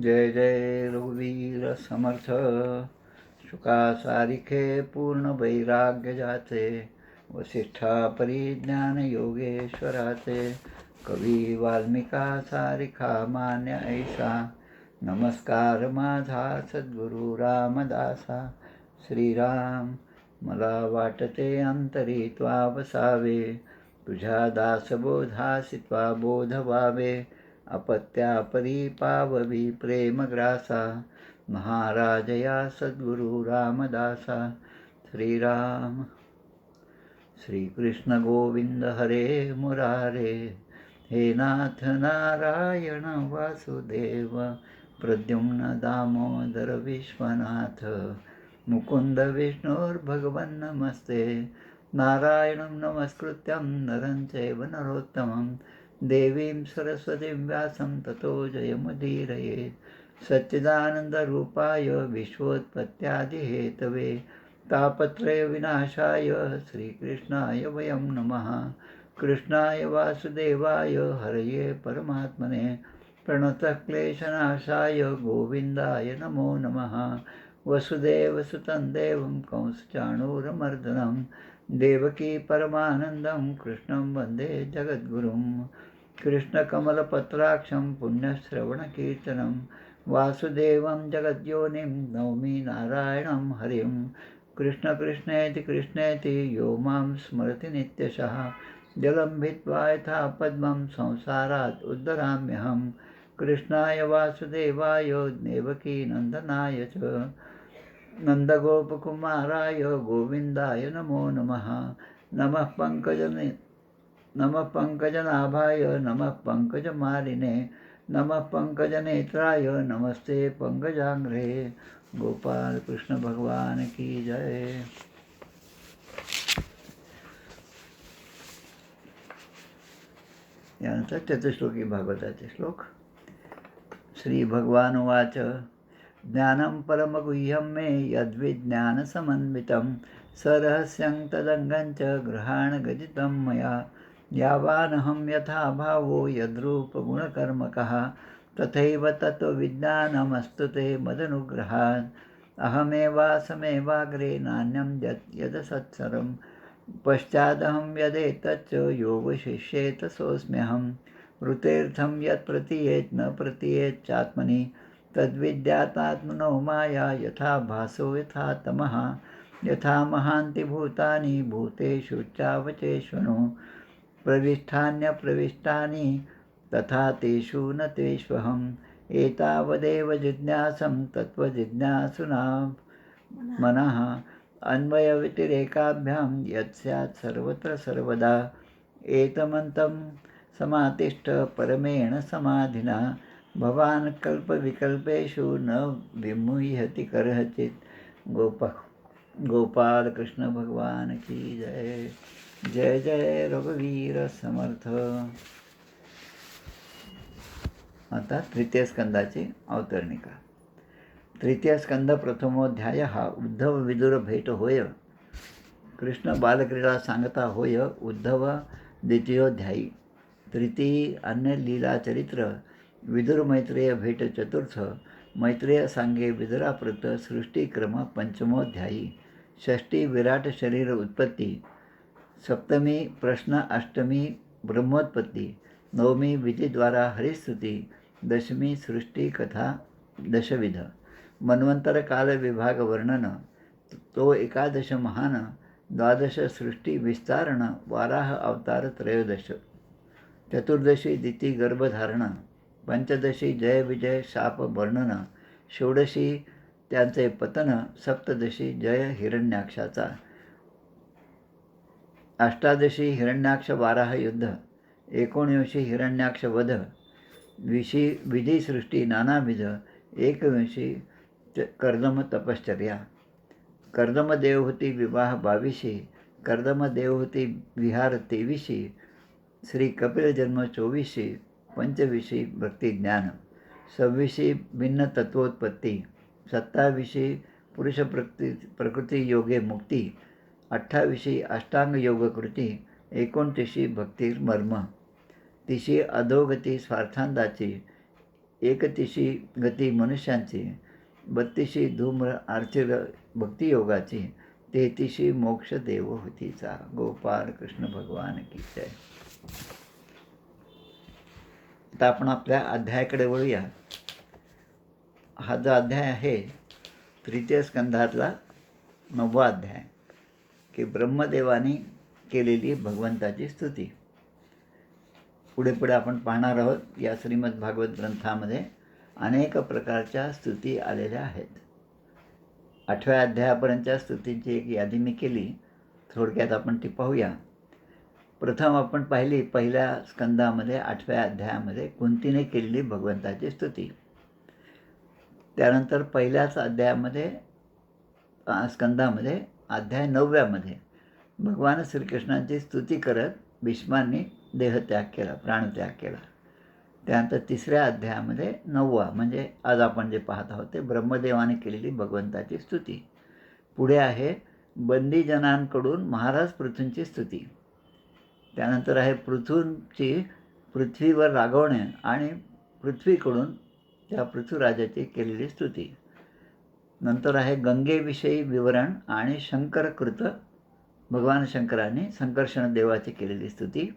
जय जय रघुवीर समर्थ. शुका सारिखे पूर्ण वैराग्य जाचे, वसिष्ठा परिज्ञान योगेश्वराचे. कवी वाल्मिका सारिखा मान्य ऐसा, नमस्कार माझा सद्गुरु रामदासा. श्रीराम मला वाटते अंतरी त्वा वसावे, तुझ्या दासबोधासी त्वा बोध व्हावे. अपत्यापरी पाववी प्रेमग्रासा, महाराज या सद्गुरु रामदासा. श्रीराम. श्रीकृष्ण गोविंद हरे मुरारे, हे नाथ नारायण वासुदेव. प्रद्युम्न दामोदर विश्वनाथ, मुकुंद विष्णुर्भगवन् नमस्ते. नारायणं नमस्कृत्यं नरं चैव नरोत्तमं, देवीं सरस्वतीं व्यासं ततो जयमुदीरये. सच्चिदानन्दरूपाय विश्वोत्पत्त्यादिहेतवे, तापत्रयविनाशाय श्रीकृष्णाय वयं नमः. कृष्णाय वासुदेवाय हरये परमात्मने, प्रणतक्लेशनाशाय गोविन्दाय नमो नमः. वसुदेवसुतं देवं कंसचाणूरमर्दनं, देवकी परमानन्दं कृष्णं वन्दे जगद्गुरुं. कृष्णकमलपत्राक्षं पुण्यश्रवणकीर्तनं, वासुदेवं जगद्योनिं नौमि नारायणं हरिं. कृष्ण कृष्णेति कृष्णेति यो मां स्मरति नित्यशः, जलं भित्त्वा यथा पद्मं संसारात् उद्धराम्यहं. कृष्णाय वासुदेवाय देवकीनन्दनाय च, नन्दगोपकुमाराय गोविन्दाय नमो नमः. नमः पंकजनाभाय नमः पंकजमालिने, नमः पंकजनेत्राय नमस्ते पंकजांग्रे. गोपाल कृष्ण भगवान की जय. यानंतर चतुश्लोकी भागवताचे श्लोक. श्री भगवान उवाच. ज्ञानं परमगुह्यं मे यद्विज्ञानसमन्वितं, सरहस्यं तदङ्गं च गृहाणगदितं मया. यावानहं यथा भावो यद्रूपगुणकर्मकः, तथैव तत्त्वविज्ञानमस्तु ते मदनुग्रहात्. अहमेवासमेवाग्रे नान्यं यदसत्सरं, पश्चादहं यदेतच्च योगशिष्येत सोऽस्म्यहं. ऋतेर्थं यत् प्रतीयेत् न प्रतीयेच्चात्मनि, तद्विद्यात्मात्मनो माया. यथा भासो यथा तमः, यथा महान्ति भूतानि भूतेषु चावचेष्वनु. प्रविष्टान्यप्रविष्टानि तथा तेषु न तेष्वहम्. एतावदेव जिज्ञासं तत्त्वजिज्ञासुनां मनः, अन्वयव्यतिरेकाभ्यां यत्स्यात् सर्वत्र सर्वदा. एतमन्तं समातिष्ठ परमेण समाधिना, भवान् कल्पविकल्पेषु न विमुह्यति करचित्. गोपाल कृष्ण भगवान की जय. जय जय रघुवीर समर्थ. आता तृतीय स्कंदाची अवतरणिका. तृतीय स्कंद प्रथमोध्याय हा उद्धव विदुर भेट होय. कृष्ण बालक्रीडा सांगता होय. उद्धव द्वितीयोध्यायी. तृतीय अन्य लीला चरित्र. विदुर मैत्रेय भेट चतुर्थ. मैत्रेय सांगे विदुराप्रत सृष्टिक्रम पंचमोध्यायी. षष्ठी विराट शरीर उत्पत्ती. सप्तमी प्रश्न. अष्टमी ब्रह्मोत्पत्ती. नवमी विधिद्वारा हरिस्तुती. दशमी सृष्टी कथा दशविध. मन्वंतर काल विभाग वर्णन, तो एकादश महान. द्वादश सृष्टी विस्तारण, वाराह अवतार त्रयोदश. चतुर्दशी दिती गर्भधारण. पंचदशी जय विजय शाप वर्णन. षोडशी त्यांचे पतन. सप्तदशी जय हिरण्याक्षाचा. अष्टादशी हिरण्याक्ष वाराह युद्ध. 19 हिरण्याक्ष वध. 20 विधिसृष्टी नानाविध. 21 कर्दम तपश्चर्या. कर्दम देवहूती विवाह 22. कर्दम देवहूती विहार 23. श्री कपिल जन्म 24. 25 भक्तिज्ञान. 26 भिन्न तत्वोत्पत्ती. 27 पुरुष प्रकृती योगे मुक्ती. 28 अष्टांग योग कृती. 29 भक्तिर्मर्म. 30 अधोगती स्वार्थांताची. एकतिशी गती मनुष्यांची, 32 धूम्र आर्चिर भक्तियोगाची, 33 मोक्ष देव होतीचा. गोपाळ कृष्ण भगवान की जय. आता आपण आपल्या अध्यायाकडे वळूया. हा जो अध्याय आहे तृतीय स्कंधातला 9वा अध्याय, की ब्रह्मदेवाने केलेली भगवंताची स्तुती. पुढे पुढे आपण पाहणार आहोत. या श्रीमद भागवत ग्रंथामध्ये अनेक प्रकारच्या स्तुती आलेल्या आहेत. 8व्या अध्यायापर्यंतच्या स्तुतींची एक यादी मी केली, थोडक्यात आपण ती पाहूया. प्रथम आपण पाहिली पहिल्या स्कंदामध्ये 8व्या अध्यायामध्ये कुंतीने केलेली भगवंताची स्तुती. त्यानंतर पहिल्याच अध्यायामध्ये स्कंदामध्ये अध्याय 9व्यामध्ये भगवान श्रीकृष्णांची स्तुती करत भीष्मांनी देहत्याग केला, प्राणत्याग केला. त्यानंतर तिसऱ्या अध्यायामध्ये 9वा म्हणजे आज आपण जे पाहत आहोत ते ब्रह्मदेवाने केलेली भगवंताची स्तुती. पुढे आहे बंदीजनांकडून महाराज पृथूंची स्तुती. त्यानंतर आहे पृथ्वीवर रागवणे आणि पृथ्वीकडून त्या पृथ्वीराजाची केलेली स्तुती. नंतर आहे गंगेविषयी विवरण आणि शंकरकृत, भगवान शंकरांनी संकर्षण देवाची केलेली स्तुती.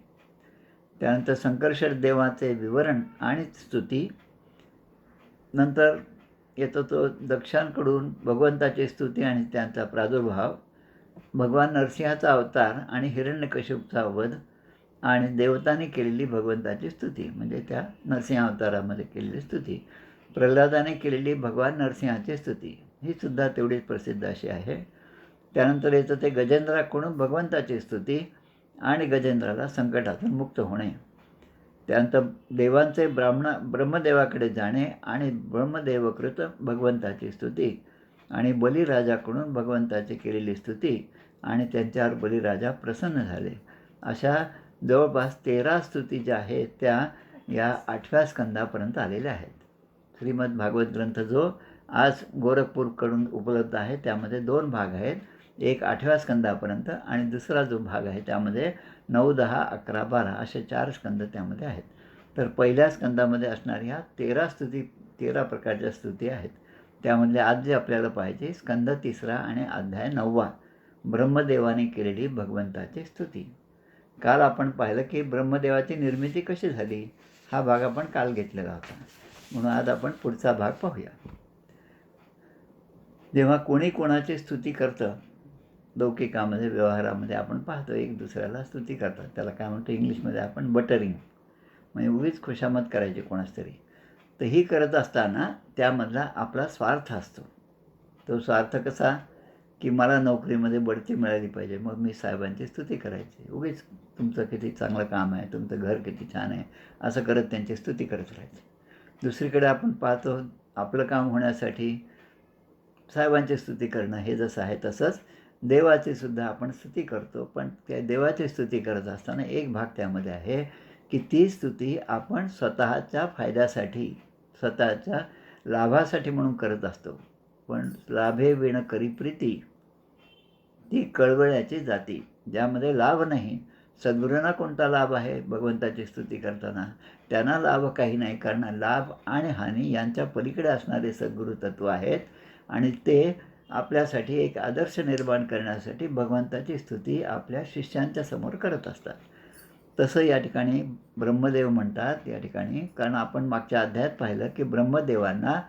त्यानंतर संकर्षण देवाचे विवरण आणि स्तुती. नंतर येतो तो दक्षांकडून भगवंताची स्तुती आणि त्यांचा प्रादुर्भाव, भगवान नरसिंहाचा अवतार आणि हिरण्यकशिपूचा वध आणि देवतांनी केलेली भगवंताची स्तुती म्हणजे त्या नरसिंह अवतारामध्ये केलेली स्तुती. प्रल्हादाने केलेली भगवान नरसिंहाची स्तुती ही सुद्धा तेवढीच प्रसिद्ध अशी आहे. त्यानंतर येतं ते गजेंद्राकडून भगवंताची स्तुती आणि गजेंद्राला संकटातून मुक्त होणे. त्यानंतर देवांचे ब्रह्मदेवाकडे जाणे आणि ब्रह्मदेवकृत भगवंताची स्तुती आणि बलिराजाकडून भगवंताची केलेली स्तुती आणि त्यांच्यावर बलिराजा प्रसन्न झाले. अशा जवळपास 13 स्तुती ज्या आहेत त्या या 8व्या स्कंदापर्यंत आलेल्या आहेत. श्रीमद भागवत ग्रंथ जो आज गोरखपूरकडून उपलब्ध आहे त्यामध्ये 2 भाग आहेत. एक 8व्या स्कंदापर्यंत आणि दुसरा जो भाग आहे त्यामध्ये 9, 10, 11, 12 असे 4 स्कंद त्यामध्ये आहेत. तर पहिल्या स्कंदामध्ये असणाऱ्या 13 प्रकारच्या स्तुती आहेत. त्यामधले आज जे आपल्याला पाहिजे स्कंद 3 आणि अध्याय 9वा ब्रह्मदेवाने केलेली भगवंताची स्तुती. काल आपण पाहिलं की ब्रह्मदेवाची निर्मिती कशी झाली हा भाग आपण काल घेतलेला होता. म्हणून आज आपण पुढचा भाग पाहूया. जेव्हा कोणी कोणाची स्तुती करतं लौकिकामध्ये व्यवहारामध्ये आपण पाहतो एक दुसऱ्याला स्तुती करतात. त्याला काय म्हणतो इंग्लिशमध्ये आपण बटरिंग, म्हणजे उगीच खुशामत करायची कोणाच तरी. तर ही करत असताना त्यामधला आपला स्वार्थ असतो. तो स्वार्थ कसा की मला नोकरीमध्ये बढती मिळाली पाहिजे मग मी साहेबांची स्तुती करायची. उगीच तुमचं किती चांगलं काम आहे, तुमचं घर किती छान आहे असं करत त्यांची स्तुती करत राहायची. दुसरीकडे आपण पाहतो आपलं काम होण्यासाठी साहेबांची स्तुती करणं हे जसं आहे तसंच देवाची सुद्धा आपण स्तुती करतो. पण त्या देवाची स्तुती करत असताना एक भाग त्यामध्ये आहे की ती स्तुती आपण स्वतःच्या फायद्यासाठी, स्वतःच्या लाभासाठी म्हणून करत असतो. पण लाभे विण करी प्रीती ती कळवळ्याची जाती, ज्यामध्ये लाभ नाही. सद्गुरूंना कोणता लाभ आहे भगवंताची स्तुती करताना? त्यांना लाभ काही नाही, कारण लाभ आणि हानी यांच्या पलीकडे असणारे सद्गुरू तत्व आहेत आणि ते आपल्यासाठी एक आदर्श निर्माण करण्यासाठी भगवंताची स्तुती आपल्या शिष्यांच्या समोर करत असतात. तसं या ठिकाणी ब्रह्मदेव म्हणतात या ठिकाणी, कारण आपण मागच्या अध्यायात पाहिलं की ब्रह्मदेवांना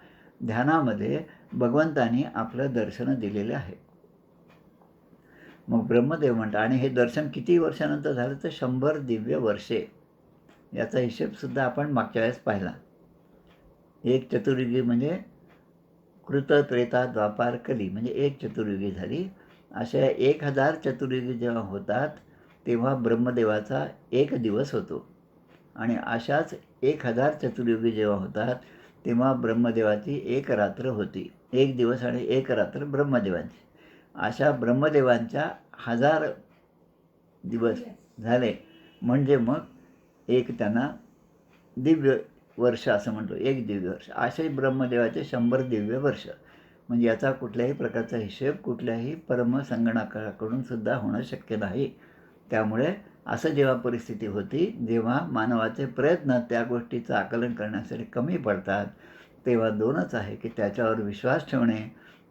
ध्यानामध्ये भगवंतांनी आपलं दर्शन दिलेले आहे. मग ब्रह्मदेव म्हणतात आणि हे दर्शन किती वर्षानंतर झालं तर 100 दिव्य वर्षे. याचा हिशेबसुद्धा आपण मागच्या वेळेस पाहिला. एक चतुर्युगी म्हणजे कृत, त्रेता, द्वापार, कली म्हणजे एक चतुर्युगी झाली. अशा 1000 चतुर्युगी जेव्हा होतात तेव्हा ब्रह्मदेवाचा 1 दिवस होतो आणि अशाच 1000 चतुर्युगी जेव्हा होतात तेव्हा ब्रह्मदेवाची 1 रात्र होती. 1 दिवस आणि 1 रात्र ब्रह्मदेवांची. अशा ब्रह्मदेवांच्या 1000 दिवस झाले म्हणजे मग एक त्यांना दिव्य वर्ष असं म्हणतो. 1 दिव्य वर्ष असे ब्रह्मदेवाचे 100 दिव्य वर्ष. म्हणजे याचा कुठल्याही प्रकारचा हिशेब कुठल्याही परमसंगणकाकडून सुद्धा होणं शक्य नाही. त्यामुळे असं जेव्हा परिस्थिती होती, जेव्हा मानवाचे प्रयत्न त्या गोष्टीचं आकलन करण्यासाठी कमी पडतात, तेव्हा दोनच आहे की त्याच्यावर विश्वास ठेवणे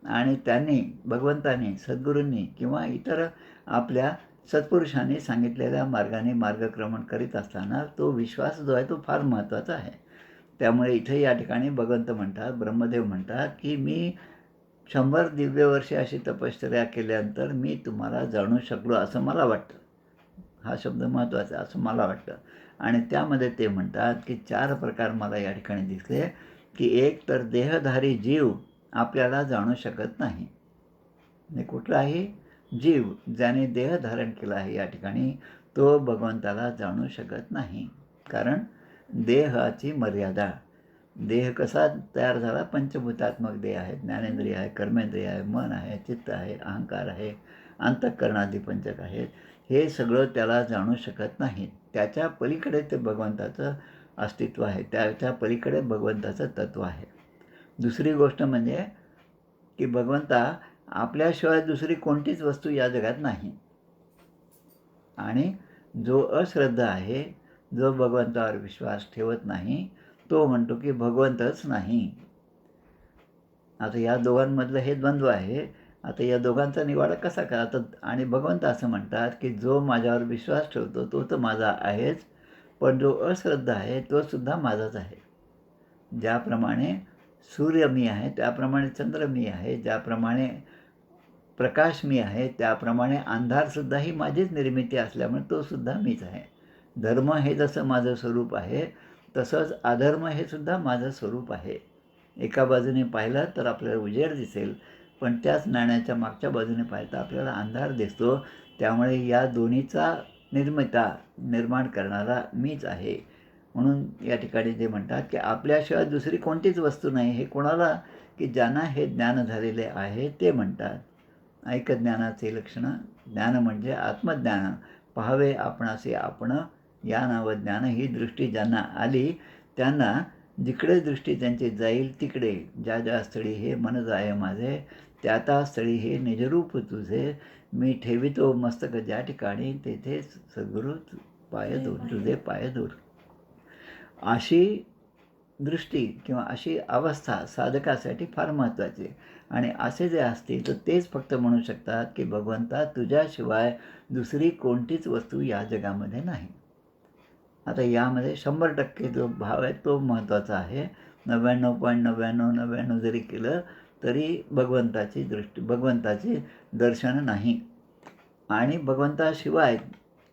आणि त्यांनी भगवंतांनी, सद्गुरूंनी किंवा इतर आपल्या सत्पुरुषांनी सांगितलेल्या मार्गाने मार्गक्रमण करीत असताना तो विश्वास जो आहे तो फार महत्त्वाचा आहे. त्यामुळे इथे या ठिकाणी भगवंत म्हणतात, ब्रह्मदेव म्हणतात, की मी 100 दिव्य वर्षे अशी तपश्चर्या केल्यानंतर मी तुम्हाला जाणू शकलो असं मला वाटतं. हा शब्द महत्त्वाचा आहे असं मला वाटतं. आणि त्यामध्ये ते म्हणतात, की 4 प्रकार मला या ठिकाणी दिसले, की एक तर देहधारी जीव आपल्याला जाणू शकत नाही. म्हणजे कुठलाही जीव ज्याने देह धारण केला आहे या ठिकाणी, तो भगवंताला जाणू शकत नाही. कारण देहाची मर्यादा. देह कसा तयार झाला? पंचभूतात्मक देह आहे, ज्ञानेंद्रिय आहे, कर्मेंद्रिय आहे, मन आहे, चित्त आहे, अहंकार आहे, अंतःकरणादी पंचक आहेत. हे सगळं त्याला जाणू शकत नाहीत. त्याच्या पलीकडे ते भगवंताचं अस्तित्व आहे. त्याच्या पलीकडे भगवंताचं तत्त्व आहे. दुसरी गोष्ट म्हणजे की भगवंता आपल्याशिवाय दुसरी कोणतीच वस्तू या जगात नाही. आणि जो अश्रद्धा आहे, जो भगवंतावर विश्वास ठेवत नाही, तो म्हणतो की भगवंतच नाही. आता या दोघांमधलं हे द्वंद्व आहे. आता या दोघांचा निवाडा कसा करायचा? आणि भगवंत असं म्हणतात की जो माझ्यावर विश्वास ठेवतो तो तर माझा आहेच, पण जो अश्रद्धा आहे तो सुद्धा माझाच आहे. ज्याप्रमाणे सूर्य मी आहे, त्याप्रमाणे चंद्र मी आहे, ज्याप्रमाणे प्रकाश मी आहे, त्याप्रमाणे अंधारसुद्धा ही माझीच निर्मिती असल्यामुळे तो सुद्धा मीच आहे. धर्म हे जसं माझं स्वरूप आहे, तसंच अधर्म हे सुद्धा माझं स्वरूप आहे. एका बाजूने पाहिलं तर आपल्याला उजेड दिसेल, पण त्याच नाण्याच्या मागच्या बाजूने पाहिलं तर आपल्याला अंधार दिसतो. त्यामुळे या दोन्हीचा निर्माण करणारा मीच आहे. म्हणून या ठिकाणी ते म्हणतात, की आपल्याशिवाय दुसरी कोणतीच वस्तू नाही. हे कोणाला? की ज्यांना हे ज्ञान झालेले आहे ते म्हणतात. ऐकज्ञानाचे लक्षणं. ज्ञान म्हणजे आत्मज्ञान. पाहावे आपणासे आपण या नाव ज्ञान ही दृष्टी ज्यांना आली, त्यांना जिकडे दृष्टी त्यांची जाईल तिकडे, ज्या ज्या स्थळी हे मन जाय माझे, त्या त्या स्थळी हे निजरूप तुझे, मी ठेवितो मस्तक ज्या ठिकाणी, तेथे सद्गुरू पाय दूर, तुझे पाय दूर. अशी दृष्टी किंवा अशी अवस्था साधकासाठी फार महत्त्वाची आहे. आणि असे जे असतील तर तेच फक्त म्हणू शकतात की भगवंता तुझ्याशिवाय दुसरी कोणतीच वस्तू या जगामध्ये नाही. आता यामध्ये 100% जो भाव आहे तो महत्त्वाचा आहे. 99.9999 जरी केलं तरी भगवंताचे दर्शन नाही. आणि भगवंताशिवाय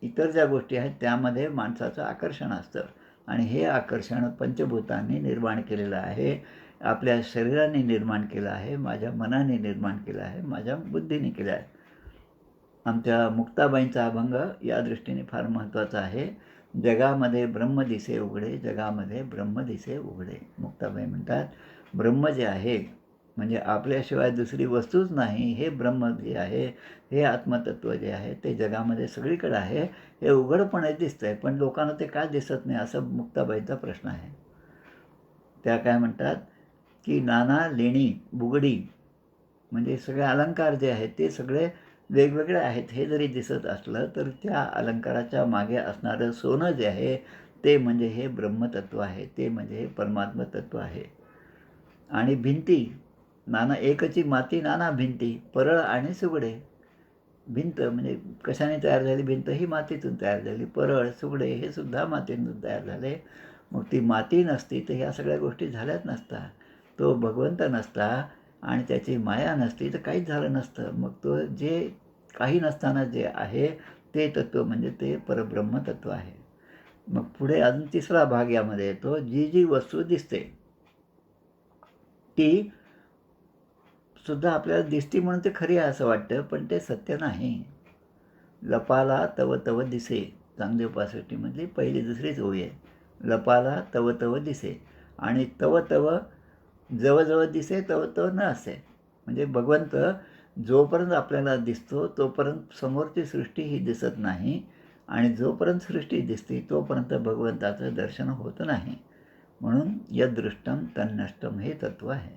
इतर ज्या गोष्टी आहेत त्यामध्ये माणसाचं आकर्षण असतं. आणि हे आकर्षण पंचभूतांनी निर्माण केलेलं आहे. आपल्या शरीराने निर्माण केलं आहे, माझ्या मनाने निर्माण केलं आहे, माझ्या बुद्धीने केलं आहे. आमच्या मुक्ताबाईंचा अभंग या दृष्टीने फार महत्त्वाचा आहे. जगामध्ये ब्रह्म दिसे उघडे, जगामध्ये ब्रह्म दिसे उघडे. मुक्ताबाई म्हणतात, ब्रह्म जे आहे म्हणजे आपल्याशिवाय दुसरी वस्तूच नाही, हे ब्रह्म जे आहे, हे आत्मतत्व जे आहे ते जगामध्ये सगळीकडे आहे. हे उघडपणे दिसतंय, पण लोकांना ते का दिसत नाही असं मुक्ताबाईंचा प्रश्न आहे. त्या काय म्हणतात, की नाना लेणी बुगडी म्हणजे सगळे अलंकार जे आहेत ते सगळे वेगवेगळे आहेत हे जरी दिसत असलं तर त्या अलंकाराच्या मागे असणारं सोनं जे आहे ते म्हणजे हे ब्रह्मतत्व आहे, ते म्हणजे हे परमात्म तत्व आहे. आणि भिंती नाना एकची माती नाना भिंती, परळ आणि सुगडे. भिंत म्हणजे कशाने तयार झाली? भिंत ही मातीतून तयार झाली. परळ, सुगडे हे सुद्धा मातीतून तयार झाले. मग ती माती नसती तर ह्या सगळ्या गोष्टी झाल्याच नसता. तो भगवंत नसता आणि त्याची माया नसती तर काहीच झालं नसतं. मग तो जे काही नसताना जे आहे ते तत्त्व म्हणजे ते परब्रह्म तत्त्व आहे. मग पुढे अजून तिसरा भाग यामध्ये येतो, जी जी वस्तू दिसते ती सुद्धा आपल्याला दिसती म्हणून ते खरी आहे असं वाटतं, पण ते सत्य नाही. लपाला तव तव दिसे, चांगदेव 65 मधली पहिली दुसरीच ओळी आहे. लपाला तव तव दिसे आणि तव तव जवळजवळ दिसे तव तव न असे. म्हणजे भगवंत जोपर्यंत आपल्याला दिसतो तोपर्यंत समोरची सृष्टी ही दिसत नाही आणि जोपर्यंत सृष्टी दिसते तोपर्यंत भगवंताचं दर्शन होत नाही. म्हणून यदृष्टम तन्नष्टम हे तत्त्व आहे.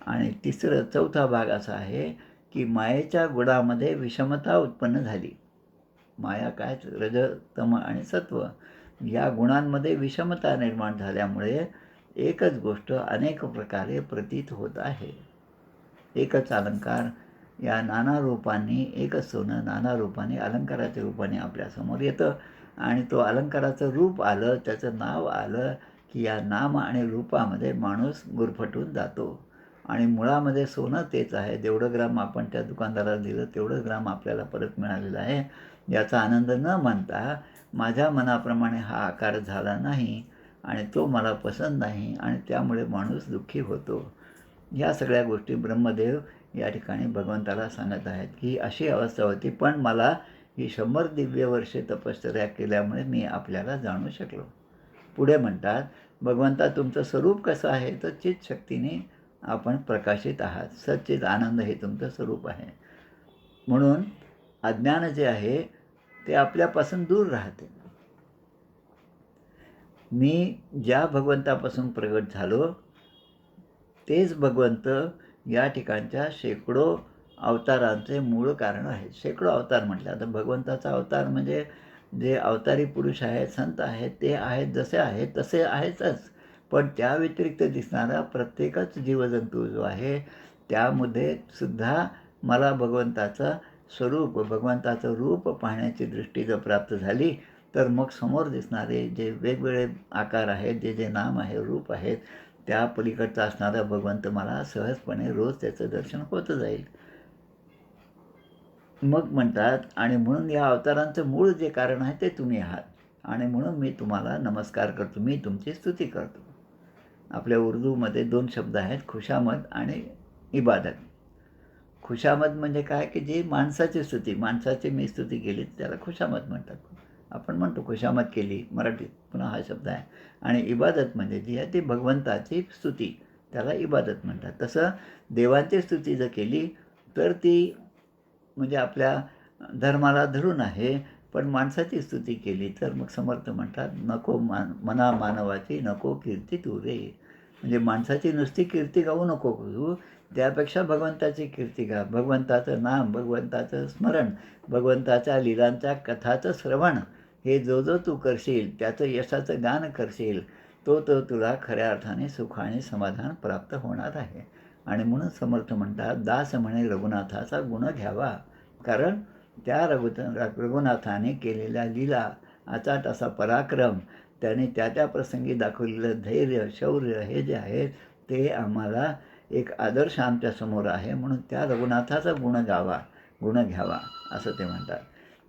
आणि चौथा भाग असा आहे की मायेच्या गुणामध्ये विषमता उत्पन्न झाली. माया काय, रज, तम आणि सत्व या गुणांमध्ये विषमता निर्माण झाल्यामुळे एकच गोष्ट अनेक प्रकारे प्रतीत होत आहे. एकच अलंकार या नाना रूपांनी, एकच सोनं नाना रूपाने अलंकाराच्या रूपाने आपल्यासमोर येतं आणि तो अलंकाराचं रूप आलं, त्याचं नाव आलं की या नाम आणि रूपामध्ये माणूस गुरफटून जातो. आणि मुळामध्ये सोनं तेच आहे. जेवढं ग्राम आपण त्या दुकानदाराला दिलं तेवढं ग्राम आपल्याला परत मिळालेलं आहे. याचा आनंद न मानता माझ्या मनाप्रमाणे हा आकार झाला नाही आणि तो मला पसंत नाही आणि त्यामुळे माणूस दुःखी होतो. या सगळ्या गोष्टी ब्रह्मदेव या ठिकाणी भगवंताला सांगत आहेत की अशी अवस्था होती, पण मला ही 100 दिव्य वर्षे तपश्चर्या केल्यामुळे मी आपल्याला जाणू शकलो. पुढे म्हणतात, भगवंता तुमचं स्वरूप कसं आहे, तर चित शक्तीने आपण प्रकाशित आहात. सच्चित आनंद हे तुमचं स्वरूप आहे. म्हणून अज्ञान जे आहे ते आपल्यापासून दूर राहते. मी ज्या भगवंतापासून प्रगट झालो तेच भगवंत या ठिकाणच्या शेकडो अवतारांचे मूळ कारण आहेत. शेकडो अवतार म्हटलं तर भगवंताचा अवतार म्हणजे जे अवतारी पुरुष आहेत, संत आहेत, ते आहेत जसे आहेत तसे आहेतच. पण त्या व्यतिरिक्त दिसणारा प्रत्येकच जीवजंतू जो आहे त्यामध्ये सुद्धा मला भगवंताचं स्वरूप, भगवंताचं रूप पाहण्याची दृष्टी जर प्राप्त झाली तर मग समोर दिसणारे जे वेगवेगळे आकार आहेत, जे जे नाम आहे, रूप आहेत, त्या पलीकडचा असणारा भगवंत मला सहजपणे रोज त्याचं दर्शन होत जाईल. मग म्हणतात, आणि म्हणून या अवतारांचं मूळ जे कारण आहे ते तुम्ही आहात आणि म्हणून मी तुम्हाला नमस्कार करतो, मी तुमची स्तुती करतो. आपल्या उर्दूमध्ये 2 शब्द आहेत, खुशामद आणि इबादत. खुशामद म्हणजे काय की जी माणसाची स्तुती, माणसाची मी स्तुती केली त्याला खुशामद म्हणतात. आपण म्हणतो खुशामद केली मराठीत, पुन्हा हा शब्द आहे. आणि इबादत म्हणजे जी आहे ती भगवंताची स्तुती, त्याला इबादत म्हणतात. तसं देवांची स्तुती जर केली तर ती म्हणजे आपल्या धर्माला धरून आहे, पण माणसाची स्तुती केली तर मग समर्थ म्हणतात, नको मना मानवाची नको कीर्ती तू रे. म्हणजे माणसाची नुसती कीर्ती गाऊ नको तू, त्यापेक्षा भगवंताची कीर्ती गा. भगवंताचं नाम, भगवंताचं स्मरण, भगवंताच्या लीलांच्या कथाचं श्रवण हे जो जो तू करशील, त्याचं यशाचं गान करशील, तो तो तुला खऱ्या अर्थाने सुख आणि समाधान प्राप्त होणार आहे. आणि म्हणून समर्थ म्हणतात, दास म्हणे रघुनाथाचा गुण घ्यावा. कारण त्या रघुनाथाने केलेल्या लीला, अचाट असा पराक्रम, त्याने त्या त्या प्रसंगी दाखवलेलं धैर्य, शौर्य हे जे आहे ते आम्हाला एक आदर्श आमच्यासमोर आहे. म्हणून त्या रघुनाथाचा गुण घ्यावा असं ते म्हणतात.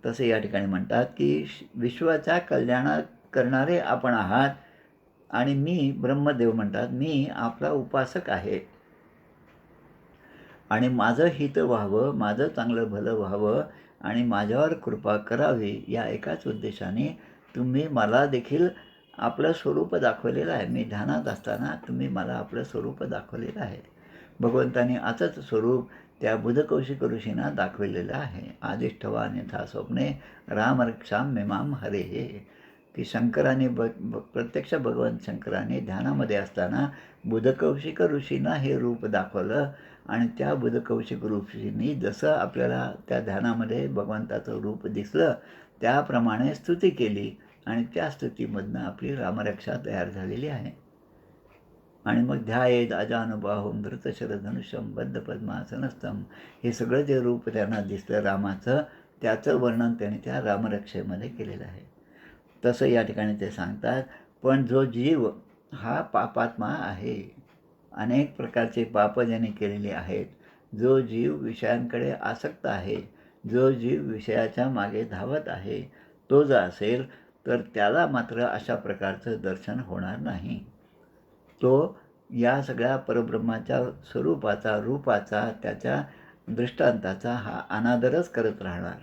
तसे या ठिकाणी म्हणतात की विश्वाच्या कल्याणात करणारे आपण आहात आणि मी ब्रह्मदेव म्हणतात, मी आपला उपासक आहे आणि माझं हित व्हावं, माझं चांगलं भलं व्हावं आणि माझ्यावर कृपा करावी या एकाच उद्देशाने तुम्ही मला देखील आपलं स्वरूप दाखवलेलं आहे. मी ध्यानात असताना तुम्ही मला आपलं स्वरूप दाखवलेलं आहे. भगवंतांनी असंच स्वरूप त्या बुधकौशिक ऋषींना दाखवलेलं आहे. आदिष्ठवा अन्यथा स्वप्ने रामरक्षाम मिमाम हरे हे, की शंकराने प्रत्यक्ष भगवंत शंकराने ध्यानामध्ये असताना बुधकौशिक ऋषींना हे रूप दाखवलं आणि त्या बुधकौशिक ऋषींनी जसं आपल्याला त्या ध्यानामध्ये भगवंताचं रूप दिसलं त्याप्रमाणे स्तुती केली आणि त्या स्तुतीमधनं आपली रामरक्षा तयार झालेली आहे. आणि मग ध्यायेत अजानुबाहुं धृतशरधनुष्यं बद्धपद्मासनस्थं, हे सगळं जे रूप त्यांना दिसलं रामाचं, त्याचं वर्णन त्याने त्या रामरक्षेमध्ये केलेलं आहे. तसं या ठिकाणी ते सांगतात, पण जो जीव हा पापात्मा आहे, अनेक प्रकारचे पाप ज्याने केलेले आहेत, जो जीव विषयांकडे आसक्त आहे, जो जीव विषयाच्या मागे धावत आहे, तो जर असेल तर त्याला मात्र अशा प्रकारचं दर्शन होणार नाही. तो या सगळ्या परब्रह्माच्या स्वरूपाचा, रूपाचा, त्याच्या दृष्टांताचा हा अनादरच करत राहणार.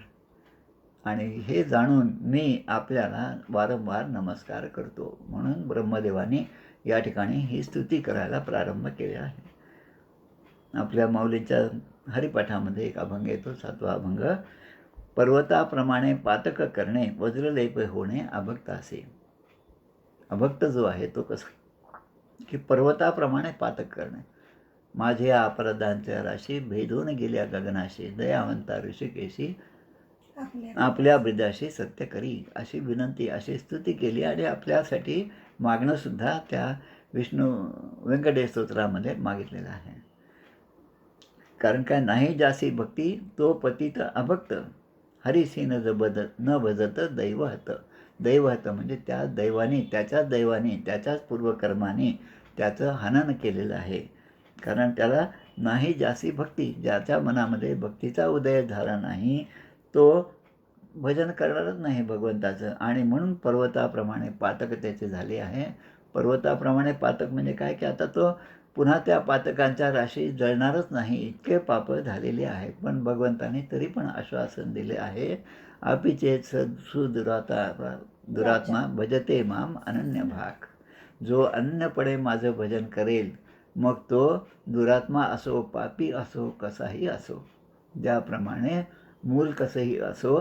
आणि हे जाणून मी आपल्याला वारंवार नमस्कार करतो. म्हणून ब्रह्मदेवाने या ठिकाणी ही स्तुती करायला प्रारंभ केला आहे. आपल्या माऊलीच्या हरिपाठामध्ये एक अभंग येतो, 7वा अभंग, पर्वताप्रमाणे पातक करणे वज्रलेप होणे अभक्तासे. अभक्त जो आहे तो कसा की पर्वताप्रमाणे पातक करणे. माझे अपराधांच्या राशी भेदून गेल्या गगनाशी, दयावंता ऋषिकेशी आपल्या ब्रिदाशी सत्य करी, अशी विनंती, अशी स्तुती केली. आणि आपल्यासाठी मागणंसुद्धा त्या विष्णू व्यंकटेश स्तोत्रामध्ये मागितलेलं आहे. कारण काय, नाही जासी भक्ती तो पतित अभक्त, हरिसी न भजत दैवहत. दैवहत म्हणजे त्या दैवाने, त्याच्याच दैवाने, त्याच्याच पूर्वकर्माने त्याचं हनन केलेलं आहे. कारण त्याला नाही जासी भक्ती, ज्याच्या मनामध्ये भक्तीचा उदय झाला नाही तो भजन करणारच नाही भगवंताचं. आणि म्हणून पर्वताप्रमाणे पातक त्याचे झाले आहे. पर्वताप्रमाणे पातक म्हणजे काय, की आता तो पुन्हा त्या पातकांच्या राशी जळणारच नाही, इतके पाप झालेले आहे. पण भगवंताने तरी पण आश्वासन दिले आहे, अपिचेत दुरात्मा भजते माम अनन्य भाग. जो अनन्यपणे माझं भजन करेल, मग तो दुरात्मा असो, पापी असो, कसाही असो, ज्याप्रमाणे मूल कसंही असो,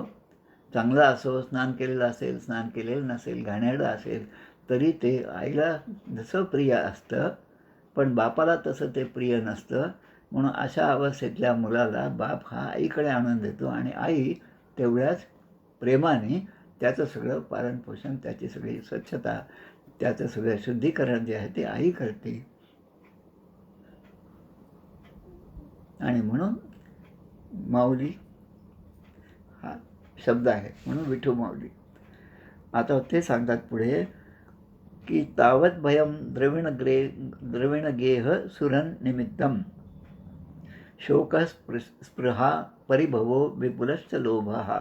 चांगला असो, स्नान केलेलं असेल, स्नान केलेलं नसेल, घाणेरडं असेल, तरी ते आईला जसं प्रिय असतं, पण बापाला तसं ते प्रिय नसतं. म्हणून अशा अवस्थेतल्या मुलाला बाप हा आईकडे आणून देतो आणि आई तेवढ्याच प्रेमाने त्याचं सगळं पालनपोषण, त्याची सगळी स्वच्छता, त्याचं सगळं शुद्धीकरण जे आहे ते आई करते. आणि म्हणून माऊली हा शब्द आहे, म्हणून विठू माऊली. आता ते सांगतात पुढे की तावत भयम द्रविण गेह सुरन निमित्तम, शोक स्पृहा परिभवो विपुलश्च लोभः,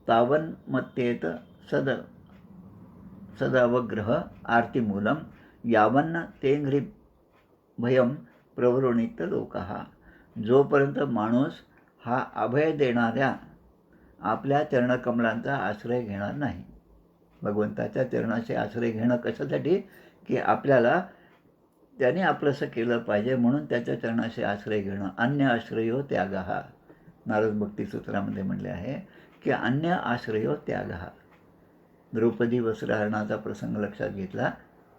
तावन्मत्तेत सदवग्रह आर्तिमूलम, यावन्न तेंघ्रि भयम प्रवृणीत लोकः. जोपर्यंत माणूस हा अभय देणाऱ्या आपल्या चरणकमलांचा आश्रय घेणार नाही. भगवंताच्या चरणाचे आश्रय घेणं कशासाठी, की आपल्याला त्याने आपलंसं केलं पाहिजे म्हणून त्याच्या चरणाचे आश्रय घेणं. अन्य आश्रयो त्यागः, नारद भक्ती सूत्रामध्ये म्हणले आहे की अन्य आश्रयो त्यागः. द्रौपदी वस्त्रहरणाचा प्रसंग लक्षात घेतला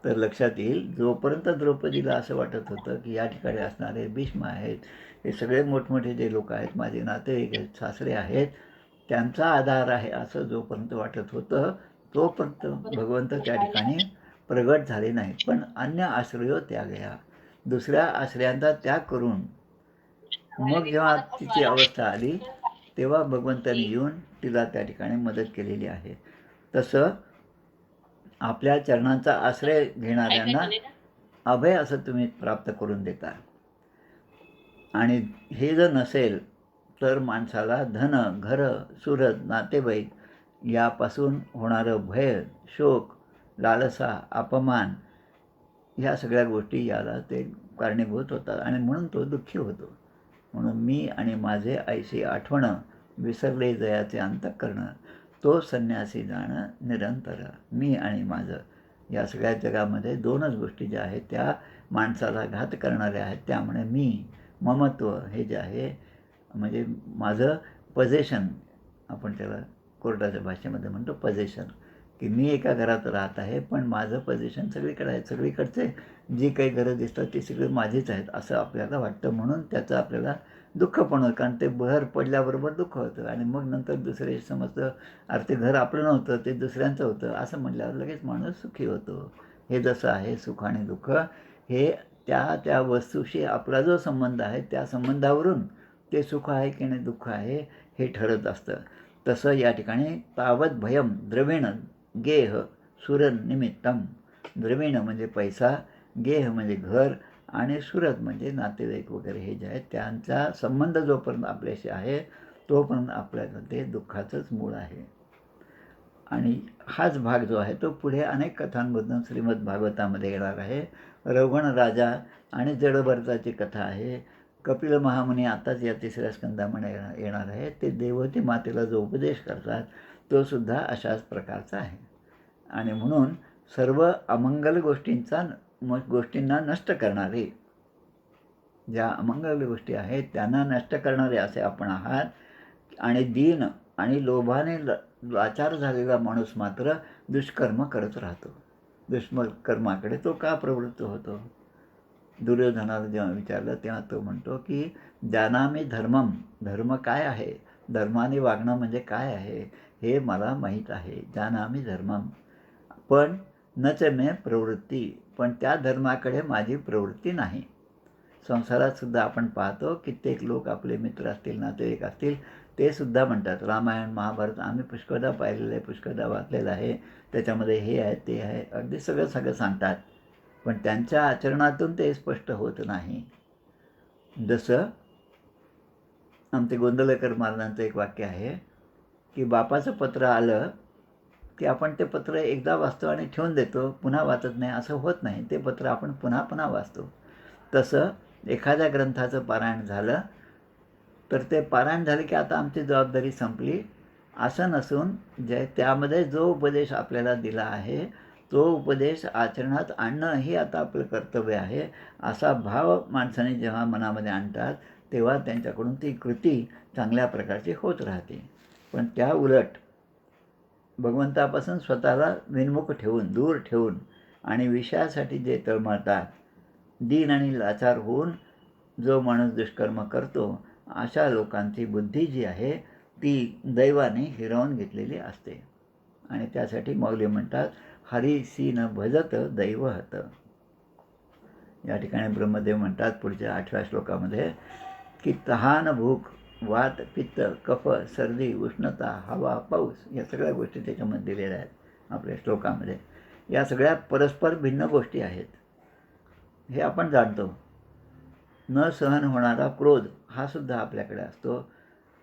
तर लक्षात येईल, जोपर्यंत द्रौपदीला असं वाटत होतं की या ठिकाणी असणारे भीष्म आहेत, हे सगळे मोठमोठे जे लोक आहेत, माझे नातेवाईक आहेत, सासरे आहेत, त्यांचा आधार आहे असं जोपर्यंत वाटत होतं, तोपर्यंत भगवंत त्या ठिकाणी प्रगट झाले नाहीत. पण अन्य आश्रयो त्यागया, दुसऱ्या आश्रयांचा त्याग करून मग जेव्हा तिची अवस्था आली तेव्हा भगवंताने येऊन तिला त्या ठिकाणी मदत केलेली आहे. तसं आपल्या चरणांचा आश्रय घेणाऱ्यांना अभय असं तुम्ही प्राप्त करून देता. आणि हे जर नसेल तर माणसाला धन, घर, सुहृद, नातेवाईक यापासून होणारं भय, शोक, लालसा, अपमान ह्या सगळ्या गोष्टी याला ते कारणीभूत होतात आणि म्हणून तो दुःखी होतो. म्हणून मी आणि माझे ऐशी आठवणं, विसरले जयाचे अंतःकरण, तो संन्यासी जाणं निरंतर. मी आणि माझं या सगळ्या जगामध्ये दोनच गोष्टी ज्या आहेत त्या माणसाला घात करणाऱ्या आहेत. त्यामुळे मी, ममत्व हे जे आहे म्हणजे माझं पजेशन, आपण त्याला कोर्टाच्या भाषेमध्ये म्हणतो पजेशन, की मी एका घरात राहत आहे पण माझं पजेशन सगळीकडे आहे, सगळीकडचे जी काही घरं दिसतात ती सगळी माझीच आहेत असं आपल्याला वाटतं. म्हणून त्याचं आपल्याला दुःख पण होतं, कारण ते घर पडल्याबरोबर दुःख होतं आणि मग नंतर दुसरे समजतं अरे ते घर आपलं नव्हतं, ते दुसऱ्यांचं होतं असं म्हटल्यावर लगेच माणूस सुखी होतो. हे जसं आहे सुख आणि दुःख हे त्या वस्तूशी आपला जो संबंध आहे त्या संबंधावरून ते सुख आहे की नाही दुःख आहे हे ठरत असतं. तसं या ठिकाणी तावत भयम द्रविण गेह सुरन निमित्तम. द्रविण म्हणजे पैसा, गेह म्हणजे घर आणि सुरत म्हणजे नातेवाईक वगैरे हे जे आहेत त्यांचा संबंध जोपर्यंत आपल्याशी आहे तोपर्यंत आपल्याला ते दुःखाचंच मूळ आहे. आणि हाच भाग जो आहे तो पुढे अनेक कथांमधून श्रीमद भागवतामध्ये येणार आहे. रवण राजा आणि जडभरताची कथा आहे. कपिल महामुनी आताच या 3ऱ्या स्कंदामध्ये येणार आहे. ते देवहूती मातेला जो उपदेश करतात तो सुद्धा अशाच प्रकारचा आहे. आणि म्हणून सर्व अमंगल गोष्टींना नष्ट करणारे, ज्या अमंगल गोष्टी आहेत त्यांना नष्ट करणारे असे आपण आहात. आणि दीन आणि लोभाने लाचार झालेला माणूस मात्र दुष्कर्म करत राहतो. दुष्कर्माकडे तो का प्रवृत्त होतो? दुर्योधनाला जेव्हा विचारलं तेव्हा तो म्हणतो की जानामि धर्मम, धर्म काय आहे धर्माने वागणं म्हणजे काय आहे हे मला माहीत आहे. जानामि धर्मम. पण न च मे प्रवृत्ती, पण त्या धर्माकडे माझी प्रवृत्ती नाही. संसारात सुद्धा आपण पाहतो कित्येक लोक आपले मित्र असतील, नातेवाईक असतील, ते सुद्धा म्हणतात रामायण महाभारत आम्ही पुष्कळदा पाहिलेलं आहे, पुष्कळदा वाचलेलं आहे, त्याच्यामध्ये हे आहे ते आहे, अगदी सगळं सगळं सांगतात. पण त्यांच्या आचरणातून ते स्पष्ट होत नाही. जसं आमचे गोंदवलेकर महाराजांचं एक वाक्य आहे की बापाचं पत्र आलं की आपण ते पत्र एकदा वाचतो आणि ठेवून देतो, पुन्हा वाचत नाही, असं होत नाही. ते पत्र आपण पुन्हा पुन्हा वाचतो. तसं एखाद्या ग्रंथाचं पारायण झालं तर ते पारायण झालं की आता आमची जबाबदारी संपली असं नसून त्यामध्ये जो उपदेश आपल्याला दिला आहे तो उपदेश आचरणात आणणं हे आता आपलं कर्तव्य आहे, असा भाव माणसाने जेव्हा मनामध्ये आणतात तेव्हा त्यांच्याकडून ती कृती चांगल्या प्रकारची होत राहते. पण त्या उलट भगवंतापासून स्वतःला विन्मुख ठेवून, दूर ठेवून आणि विषयासाठी जे तळमळतात, दीन आणि लाचार होऊन जो माणूस दुष्कर्म करतो, अशा लोकांची बुद्धी जी आहे ती दैवाने हिरावून घेतलेली असते. आणि त्यासाठी माऊली म्हणतात हरिसी न भजत दैवहत. या ठिकाणी ब्रह्मदेव म्हणतात पुढच्या 8व्या श्लोकामध्ये की तहान, भूक, वात, पित्त, कफ, सर्दी, उष्णता, हवा, पाऊस या सगळ्या गोष्टी त्याच्यामध्ये दिलेल्या आहेत आपल्या श्लोकामध्ये. या सगळ्या परस्पर भिन्न गोष्टी आहेत हे आपण जाणतो. न सहन होणारा क्रोध हा सुद्धा आपल्याकडे असतो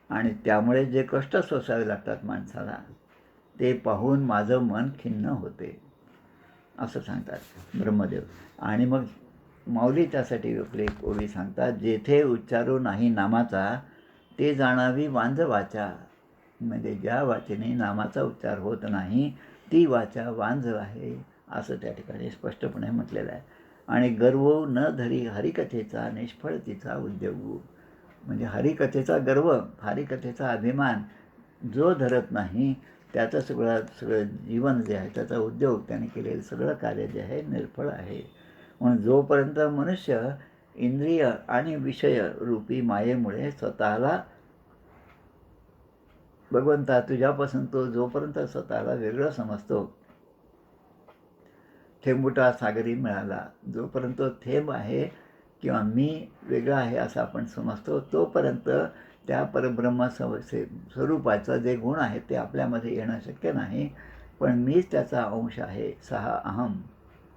आणि त्यामुळे जे कष्ट सोसावे लागतात माणसाला ते पाहून माझं मन खिन्न होते असं सांगतात ब्रह्मदेव. आणि मग माऊली त्यासाठी आपली एक ओवी सांगतात, जेथे उच्चारू नाही नामाचा ते जाणावी वांज वाचा. म्हणजे ज्या वाचेने नामाचा उच्चार होत नाही ती वाचा वांज आहे असं त्या ठिकाणी स्पष्टपणे म्हटलेलं आहे. आणि गर्व न धरी हरिकथेचा निष्फळ तिचा उद्योग. म्हणजे हरिकथेचा गर्व, हरिकथेचा अभिमान जो धरत नाही त्याचं सगळं जीवन जे आहे, त्याचा उद्योग त्याने केलेलं सगळं कार्य जे आहे निष्फळ आहे. म्हणून जोपर्यंत मनुष्य इंद्रिय आणि विषय रूपी मायेमुळे स्वतःला भगवंता तुझ्यापासून तो जोपर्यंत स्वतःला वेगळं समजतो, थेंबुटा सागरी मिळाला, जोपर्यंत थेंब आहे किंवा मी वेगळा आहे असं आपण समजतो, तोपर्यंत त्या परब्रह्म स्वरूपाचा जे गुण आहेत ते आपल्यामध्ये येणं शक्य नाही. पण मीच त्याचा अंश आहे. सहा अहम,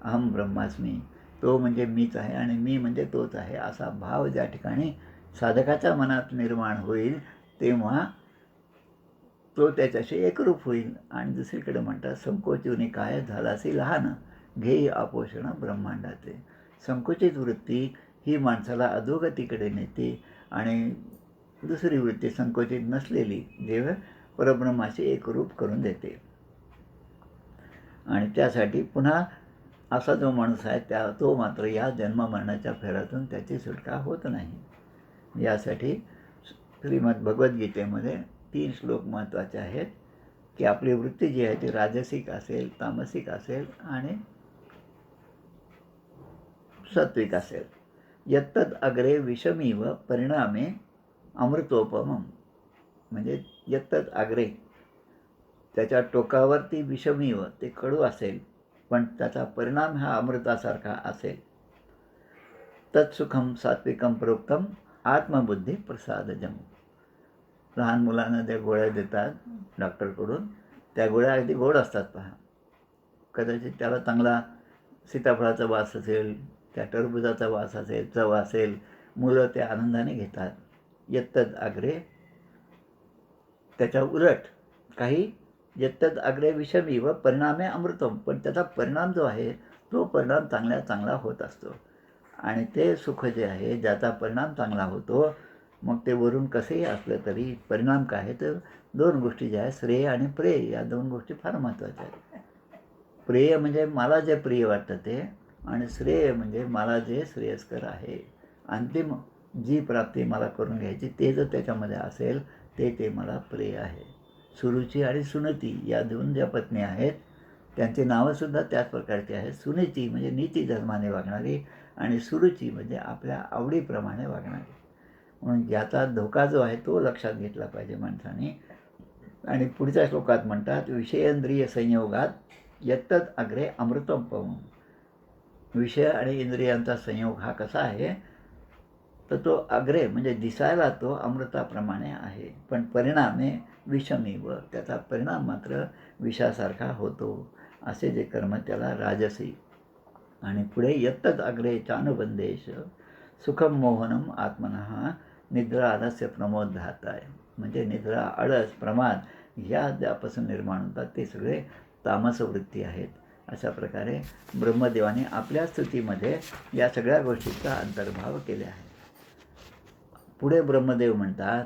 अहम ब्रह्मास्मी, तो म्हणजे मीच आहे आणि मी म्हणजे तोच आहे असा भाव ज्या ठिकाणी साधकाच्या मनात निर्माण होईल तेव्हा तो त्याच्याशी एकरूप होईल. आणि दुसरीकडे म्हणतात संकोचूनी काय झालासी लहान, घेई आपोषण ब्रह्मांडाचे. संकुचित वृत्ती ही माणसाला अधोगतीकडे नेते आणि दुसरी वृत्ती संकोचित नसलेली देव परब्रह्माशी एकरूप करून देते. आणि त्यासाठी पुन्हा असा जो माणूस आहे तो मात्र या जन्ममरणाच्या फेऱ्यातून त्याची सुटका होत नाही. यासाठी श्रीमद भगवद्गीतेमध्ये 3 श्लोक महत्त्वाचे आहेत की आपली वृत्ती जी आहे ती राजसिक असेल, तामसिक असेल आणि सात्विक असेल. यत्तद अग्रे विषमीव परिणामे अमृतोपमम. म्हणजे यत्तद अग्रे त्याच्या टोकावरती विषमीव ते कडू असेल पण त्याचा परिणाम हा अमृतासारखा असेल. तत्सुखम सात्विकम प्रोक्तम आत्मबुद्धी प्रसादजम. लहान मुलांना त्या गोळ्या देतात डॉक्टरकडून, त्या गोळ्या अगदी गोड असतात पहा. कदाचित त्याला चांगला सीताफळाचा वास असेल, त्या टरबुजाचा वास असेल, चव असेल, मुलं त्या आनंदाने घेतात. यत्तद अग्रे त्याच्या उलट काही यत्तद अग्रे विषमी व परिणामे अमृतम, पण त्याचा परिणाम जो आहे तो परिणाम चांगला होत असतो. आणि ते सुख जे आहे ज्याचा परिणाम चांगला होतो, मग ते वरून कसेही असलं तरी परिणाम काय आहे तर 2 गोष्टी ज्या आहेत श्रेय आणि प्रेय, या 2 गोष्टी फार महत्त्वाच्या आहेत. प्रेय म्हणजे मला जे प्रिय वाटतं ते, आणि श्रेय म्हणजे मला जे श्रेयस्कर आहे, अंतिम जी प्राप्ती मला करून घ्यायची ते जर त्याच्यामध्ये असेल ते मला प्रिय आहे. सुरुची आणि सुनीती या 2 ज्या पत्नी आहेत त्यांची नावंसुद्धा त्याच प्रकारची आहेत. सुनीती म्हणजे नीती धर्माने वागणारी आणि सुरुची म्हणजे आपल्या आवडीप्रमाणे वागणारी. म्हणून याचा धोका जो आहे तो लक्षात घेतला पाहिजे माणसाने. आणि पुढच्या श्लोकात म्हणतात, विषयेंद्रिय संयोगात यत्तद अग्रे अमृतोपम. विषय आणि इंद्रियांचा संयोग हा कसा आहे, तर तो अग्रे म्हणजे दिसायला तो अमृताप्रमाणे आहे, पण परिणामे विषमीव, त्याचा परिणाम मात्र विषासारखा होतो. असे जे कर्म त्याला राजसी. आणि पुढे यत्तद अग्रे चानुबंदेश सुखम मोहनम आत्मनः निद्रा आलस्य प्रमोद धाताय. म्हणजे निद्रा, आळस, प्रमाद या ज्यापासून निर्माण होतात ते सगळे तामस वृत्ती आहेत. अशा प्रकारे ब्रह्मदेवाने आपल्या स्तुतीमध्ये या सगळ्या गोष्टींचा अंतर्भाव केले आहे. पुढे ब्रह्मदेव म्हणतात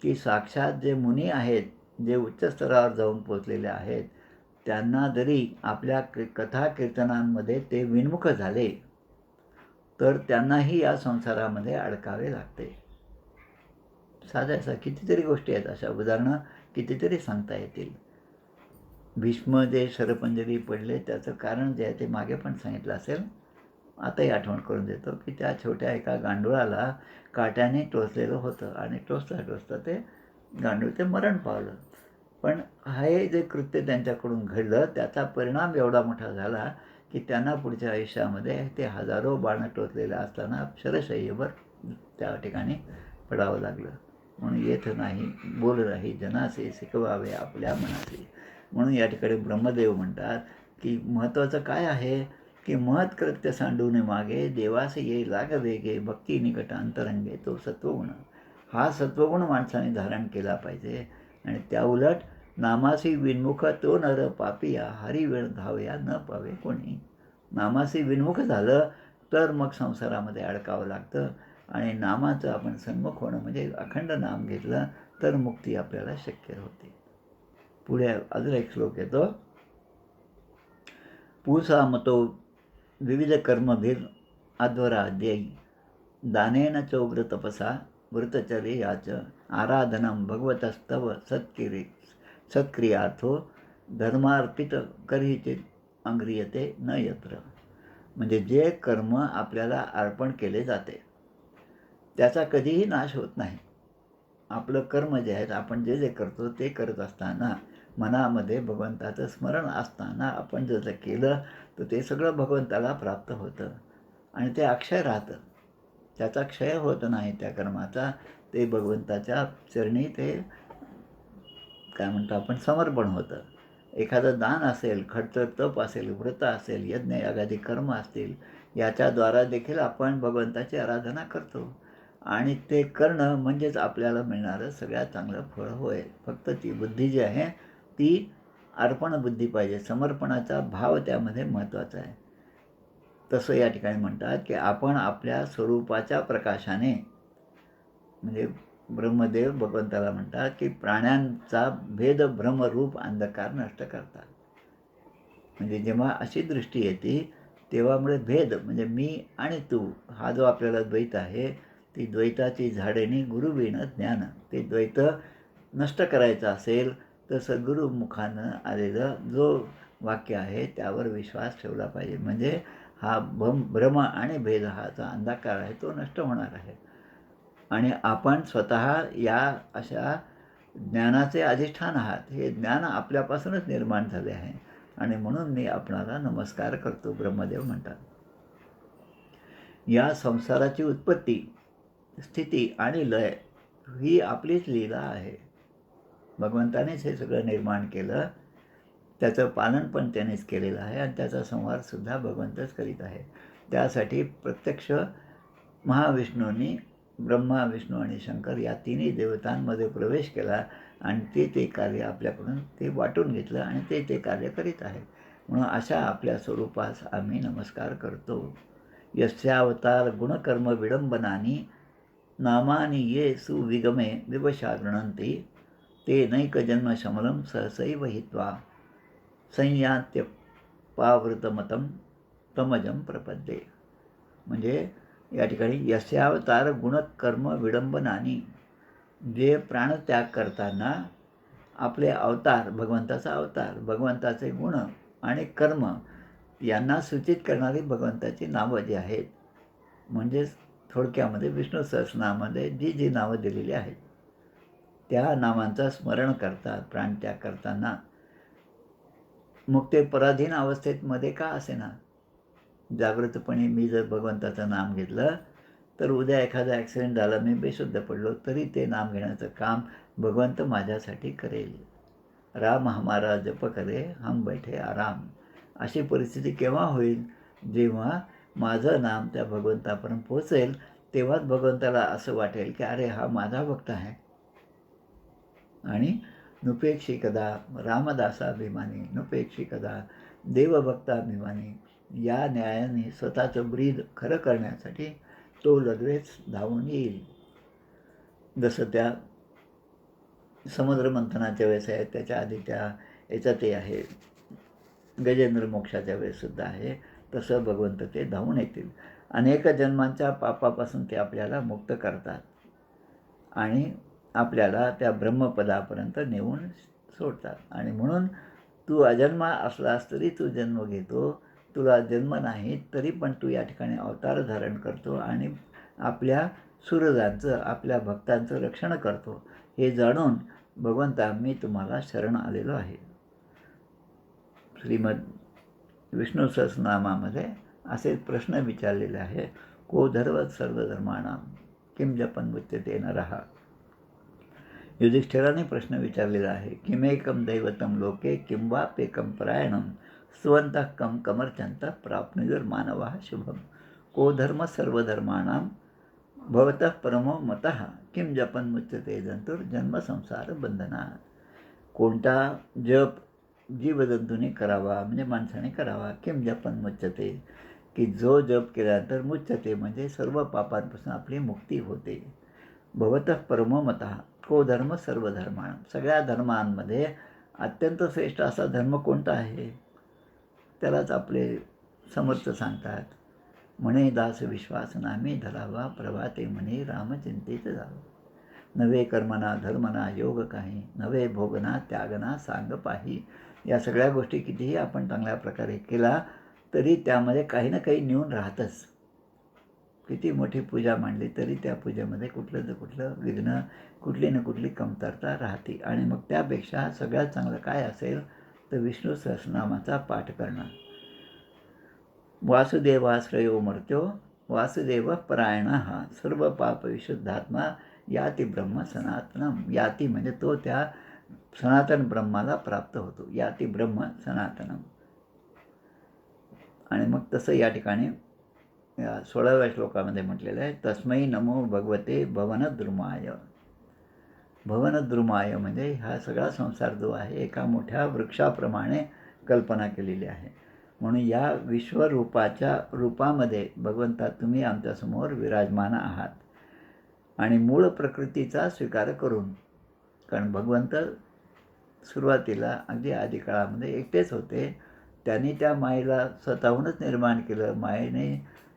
की साक्षात जे मुनी आहेत, जे उच्च स्तरावर जाऊन पोचलेले आहेत, त्यांना जरी आपल्या कथा कीर्तनांमध्ये ते विन्मुख झाले तर त्यांनाही या संसारामध्ये अडकावे लागते. साध्या कितीतरी गोष्टी आहेत, अशा उदाहरणं कितीतरी सांगता येतील. भीष्म जे शरपंजरी पडले त्याचं कारण जे आहे ते मागे पण सांगितलं असेल, आताही आठवण करून देतो की त्या छोट्या एका गांडुळाला काट्याने टोचलेलं होतं आणि टोचता टोचता ते गांडूळ ते मरण पावलं. पण हे जे कृत्य त्यांच्याकडून घडलं त्याचा परिणाम एवढा मोठा झाला की त्यांना पुढच्या आयुष्यामध्ये ते हजारो बाणं टोचलेलं असताना शरशय्येवर त्या ठिकाणी पडावं लागलं. म्हणून येत नाही बोल नाही जनासे शिकवावे आपल्या मनासे. म्हणून या ठिकाणी ब्रह्मदेव म्हणतात की महत्त्वाचं काय आहे की महत्कृत्य सांडून मागे देवासे ये लाग वेगे भक्ती निकट अंतरंगे तो सत्वगुण. हा सत्वगुण माणसाने धारण केला पाहिजे. आणि त्या उलट नामासी विन्मुख तो नर पापिया हरी वेळ धावया न पावे कोणी. नामासी विन्मुख झालं तर मग संसारामध्ये अडकावं लागतं. आणि नामाचं आपण सन्मुख होणं म्हणजे अखंड नाम घेतलं तर मुक्ती आपल्याला शक्य होते. पुढे अजून एक श्लोक येतो, पूसा मतो विविध कर्मभिर अध्वरा देई दानेन चोग्र तपसा व्रतचर्ये याच आराधनम भगवतस्तव सत्क्रियार्थो धर्मार्पित करिचित अंग्रियते न यत्र. म्हणजे जे कर्म आपल्याला अर्पण केले जाते त्याचा कधीही नाश होत नाही. आपलं कर्म जे आहेत, आपण जे जे करतो ते करत असताना मनामध्ये भगवंताचं स्मरण असताना आपण जर केलं तर ते सगळं भगवंताला प्राप्त होतं आणि ते अक्षय राहतं. त्याचा क्षय होत नाही त्या कर्माचा. ते भगवंताच्या चरणी ते काय म्हणतो आपण समर्पण होतं. एखादं दान असेल, खडतर तप असेल, व्रत असेल, यज्ञ यागादी कर्म असतील, याच्याद्वारा देखील आपण भगवंताची आराधना करतो आणि ते करणं म्हणजेच आपल्याला मिळणारं सगळ्यात चांगलं फळ होय. फक्त ती बुद्धी जी आहे ती अर्पण बुद्धी पाहिजे, समर्पणाचा भाव त्यामध्ये महत्त्वाचा आहे. तसं या ठिकाणी म्हणतात की आपण आपल्या स्वरूपाच्या प्रकाशाने, म्हणजे ब्रह्मदेव भगवंताला म्हणतात की प्राण्यांचा भेद भ्रमरूप अंधकार नष्ट करतात. म्हणजे जेव्हा अशी दृष्टी येते तेव्हामुळे भेद म्हणजे मी आणि तू हा जो आपल्याला द्वैत आहे, ती द्वैताची झाडेनी गुरुविण ज्ञान. ते द्वैत नष्ट करायचं असेल तर सद्गुरुमुखानं आलेलं जो वाक्य आहे त्यावर विश्वास ठेवला पाहिजे. म्हणजे हा भ्रम आणि भेद हा जो अंधकार आहे तो नष्ट होणार आहे. आणि आपण स्वतः या अशा ज्ञानाचे अधिष्ठान आहात. हे ज्ञान आपल्यापासूनच निर्माण झाले आहे आणि म्हणून मी आपणाला नमस्कार करतो, ब्रह्मदेव म्हणतात. या संसाराची उत्पत्ती, स्थिती आणि लय ही आपलीच लीला आहे. भगवंतानेच हे सगळं निर्माण केलं, त्याचं पालन पण त्यानेच केलेलं आहे आणि त्याचा संहारसुद्धा भगवंतच करीत आहे. त्यासाठी प्रत्यक्ष महाविष्णूंनी ब्रह्मा, विष्णू आणि शंकर या तिन्ही देवतांमध्ये प्रवेश केला आणि ते कार्य आपल्याकडून ते वाटून घेतलं आणि ते कार्य करीत आहेत. म्हणून अशा आपल्या स्वरूपास आम्ही नमस्कार करतो. यस्यावतार गुणकर्म विडंबनानी नामानी ये सुविगमे विवशा गृणंती ते नैकजन्म शमलम सहसैव हित्वा संयात्य पावृतमतम तमजम प्रपद्ये. म्हणजे या ठिकाणी यस्यावतार गुणकर्म विडंबनानी, जे प्राणत्याग करताना आपले अवतार, भगवंताचा अवतार, भगवंताचे गुण आणि कर्म यांना सूचित करणारी भगवंताची नावं जी आहेत, म्हणजेच थोडक्यामध्ये विष्णू सहस्रनामामध्ये जी जी नावं दिलेली आहेत त्या नामांचं स्मरण करतात प्राणत्याग करताना. मग ते पराधीन अवस्थेमध्ये का असेना जागृतपणे मी जर भगवंताचं नाम घेतलं तर उद्या एखादा ॲक्सिडेंट झाला, मी बेशुद्ध पडलो, तरी ते नाम घेण्याचं काम भगवंत माझ्यासाठी करेल. राम हमारा जप करे हम बैठे आराम. अशी परिस्थिती केव्हा होईल? जेव्हा माझं नाम त्या भगवंतापर्यंत पोहोचेल, तेव्हाच भगवंताला असं वाटेल की अरे हा माझा भक्त आहे. आणि नुपेक्षी कदा रामदासाभिमानी नुपेक्षी कदा देवभक्ताभिमानी या न्यायाने स्वतःचं ब्रीद खरं करण्यासाठी तो लगेच धावून येईल. जसं त्या समुद्र मंथनाच्या वेळेस आहे, त्याच्या आधी त्या याच्यातही आहे, गजेंद्र मोक्षाच्या वेळेससुद्धा आहे. तसं भगवंत ते धावून येतील. अनेक जन्मांच्या पापापासून ते आपल्याला मुक्त करतात आणि आपल्याला त्या ब्रह्मपदापर्यंत नेऊन सोडतात. आणि म्हणून तू अजन्मा असलास तरी तू जन्म घेतो, तुला जन्म नाही तरी पण तू या ठिकाणी अवतार धारण करतो आणि आपल्या सुहृदांचं आपल्या भक्तांचं रक्षण करतो. हे जाणून भगवंता मी तुम्हाला शरण आलेलो आहे. श्रीमद विष्णू सहस्रनामामध्ये असे प्रश्न विचारलेले आहे. को धर्व सर्वधर्माणां किम जपन मुच्यते नरः. युधिष्ठिराने प्रश्न विचारलेला आहे. किमेकम दैवतम लोके किं वाप्येकं परायणं स्वन्तः कम कमर्चंत प्राप्नुर्मानवः शुभम. को धर्म सर्वधर्माणां भवतः परमो मतः किं जपन मुच्यते जंतुर्जन्म संसार बंधना. कोणता जप जीवजंतूने करावा म्हणजे माणसाने करावा. किं जपन मुच्यते, की जो जप केल्यानंतर मुच्यते म्हणजे सर्व पापांपासून आपली मुक्ती होते. भवतः परमो मतः को धर्म सर्वधर्माणां. सगळ्या धर्मांमध्ये अत्यंत श्रेष्ठ असा धर्म कोणता आहे? त्यालाच आपले समर्थ सांगतात. म्हणे दास विश्वास नामे धरावा प्रभाते म्हणे रामचिंतेत जावं. नवे कर्मना धर्मना योग काही नवे भोगना त्यागना सांग पाही. या सगळ्या गोष्टी कितीही आपण चांगल्या प्रकारे केला तरी त्यामध्ये काही ना काही न्यून राहतच. किती मोठी पूजा मांडली तरी त्या पूजेमध्ये कुठलं ना कुठलं विघ्न, कुठली ना कुठली कमतरता राहते. आणि मग त्यापेक्षा सगळ्यात चांगलं काय असेल तर विष्णू सहस्रनामाचा पाठ करणं. वासुदेवाश्रयो मर्त्यो वासुदेव परायणः सर्व पाप विशुद्धात्मा याती ब्रह्म सनातनम. याती म्हणजे तो त्या सनातन ब्रह्माला प्राप्त होतो. याती ब्रह्म सनातनम. आणि मग तसं या ठिकाणी 16व्या श्लोकामध्ये म्हटलेलं आहे. तस्मै नमो भगवते भवनद्रुमाय. भवनद्रुमाय म्हणजे हा सगळा संसार जो आहे एका मोठ्या वृक्षाप्रमाणे कल्पना केलेली आहे. म्हणून या विश्वरूपाच्या रूपामध्ये भगवंता तुम्ही आमच्यासमोर विराजमान आहात. आणि मूळ प्रकृतीचा स्वीकार करून, कारण भगवंत सुरुवातीला अगदी आदिकाळामध्ये एकटेच होते. त्यांनी त्या मायेला स्वतःहूनच निर्माण केलं.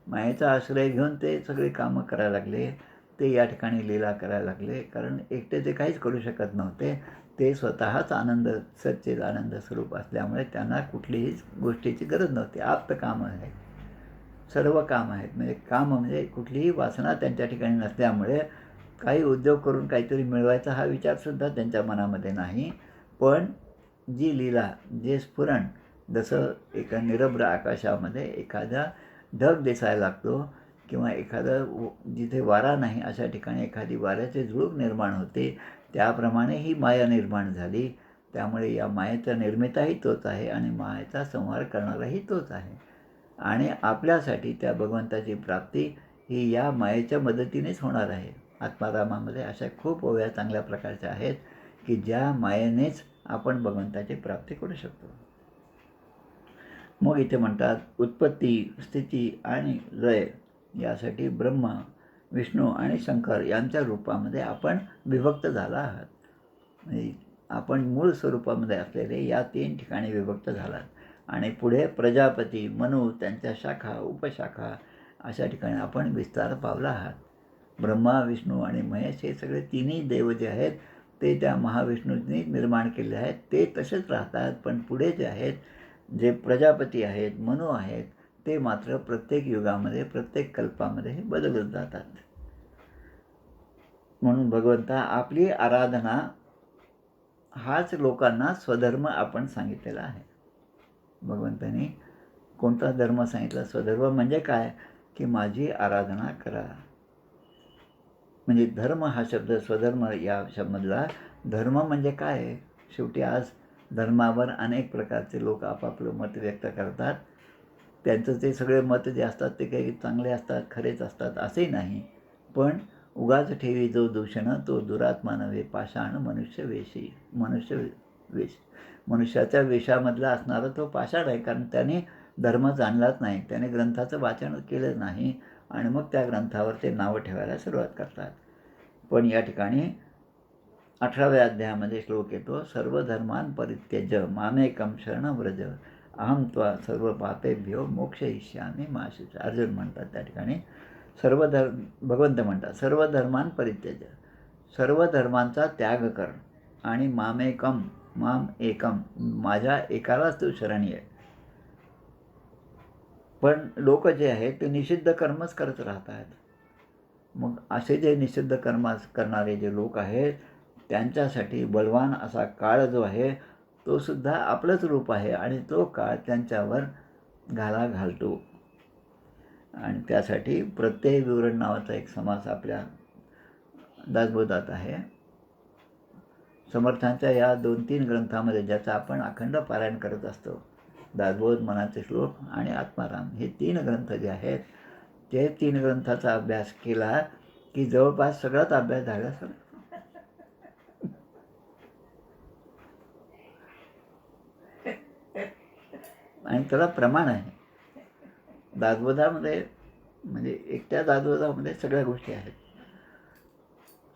मायेचा आश्रय घेऊन ते सगळे कामं करायला लागले. ते या ठिकाणी लीला करायला लागले. कारण एकटे ते काहीच करू शकत नव्हते. ते स्वतःच आनंद सच्चिद आनंद स्वरूप असल्यामुळे त्यांना कुठलीही गोष्टीची गरज नव्हती. आप्त कामं आहेत, सर्व काम आहेत. म्हणजे काम म्हणजे कुठलीही वासना त्यांच्या ठिकाणी नसल्यामुळे काही उद्योग करून काहीतरी मिळवायचा हा विचारसुद्धा त्यांच्या मनामध्ये नाही. पण जी लीला, जे स्फुरण, जसं एका निरभ्र आकाशामध्ये एखादा ढग दिसायला लागतो किंवा एखादं जिथे वारा नाही अशा ठिकाणी एखादी वाऱ्याचे झुळूक निर्माण होते, त्याप्रमाणे ही माया निर्माण झाली. त्यामुळे या मायेचा निर्मिताही तोच आहे आणि मायेचा संहार करणाराही तोच आहे. आणि आपल्यासाठी त्या भगवंताची प्राप्ती ही या मायेच्या मदतीनेच होणार आहे. आत्मारामामध्ये अशा खूप ओव्या चांगल्या प्रकारच्या आहेत की ज्या मायेनेच आपण भगवंताची प्राप्ती करू शकतो. मग इथे म्हणतात उत्पत्ती, स्थिती आणि लय यासाठी ब्रह्म, विष्णू आणि शंकर यांच्या रूपामध्ये आपण विभक्त झाला आहात. म्हणजे आपण मूळ स्वरूपामध्ये असलेले या 3 ठिकाणी विभक्त झालात. आणि पुढे प्रजापती, मनु, त्यांच्या शाखा, उपशाखा अशा ठिकाणी आपण विस्तार पावला आहात. ब्रह्मा, विष्णू आणि महेश हे सगळे तिन्ही देव जे आहेत ते त्या महाविष्णूंनी निर्माण केले आहेत. ते तसेच राहतात. पण पुढे जे आहेत, जे प्रजापती आहेत, मनु आहेत, ते मात्र प्रत्येक युगामध्ये प्रत्येक कल्पामध्ये हे बदलत जातात. म्हणून भगवंता आपली आराधना हाच लोकांना स्वधर्म आपण सांगितलेला आहे. भगवंतांनी कोणता धर्म सांगितला? स्वधर्म म्हणजे काय? की माझी आराधना करा. म्हणजे धर्म हा शब्द, स्वधर्म या शब्दामधला धर्म म्हणजे काय? शेवटी आज धर्मावर अनेक प्रकारचे लोक आपापलं मत व्यक्त करतात. त्यांचं ते सगळे मत जे असतात ते काही चांगले असतात, खरेच असतात असंही नाही. पण उगाच ठेवी जो दूषण तो दुरात्मा नव्हे पाषाण मनुष्य वेशी. मनुष्याच्या वेशामधला असणारा तो पाषाण आहे, कारण त्याने धर्म जाणलाच नाही, त्याने ग्रंथाचं वाचन केलं नाही आणि मग त्या ग्रंथावर ते नावं ठेवायला सुरुवात करतात. पण या ठिकाणी 18व्या अध्यायामध्ये श्लोक येतो, सर्व धर्मान परित्यज्य मामेकं शरणं व्रज अहं त्वा सर्व पापेभ्यो मोक्षयिष्यामि मा शुच. अर्जुन म्हणतात त्या ठिकाणी भगवंत म्हणतात सर्व धर्मान परित्यज्य, सर्व धर्मांचा त्याग कर आणि माम एकम, माझ्या एकालाच तू शरणी आहे. पण लोक जे आहेत ते निषिद्ध कर्मच करत राहतात. मग असे जे निषिद्ध कर्म करणारे जे लोक आहेत त्यांच्यासाठी बलवान असा काळ जो आहे तो सुद्धा आपलंच रूप आहे आणि तो काळ त्यांच्यावर घालतो. आणि त्यासाठी प्रत्यय विवरण नावाचा एक समास आपल्या दासबोधात आहे. समर्थांच्या या 2-3 ग्रंथामध्ये ज्याचा आपण अखंड पारायण करत असतो, दासबोध, मनाचे श्लोक आणि आत्माराम, हे 3 ग्रंथ जे आहेत ते 3 ग्रंथाचा अभ्यास केला की जवळपास सगळाच अभ्यास झाला सर. आणि त्याला प्रमाण आहे. दासबोधामध्ये म्हणजे एकट्या दासबोधामध्ये सगळ्या गोष्टी आहेत.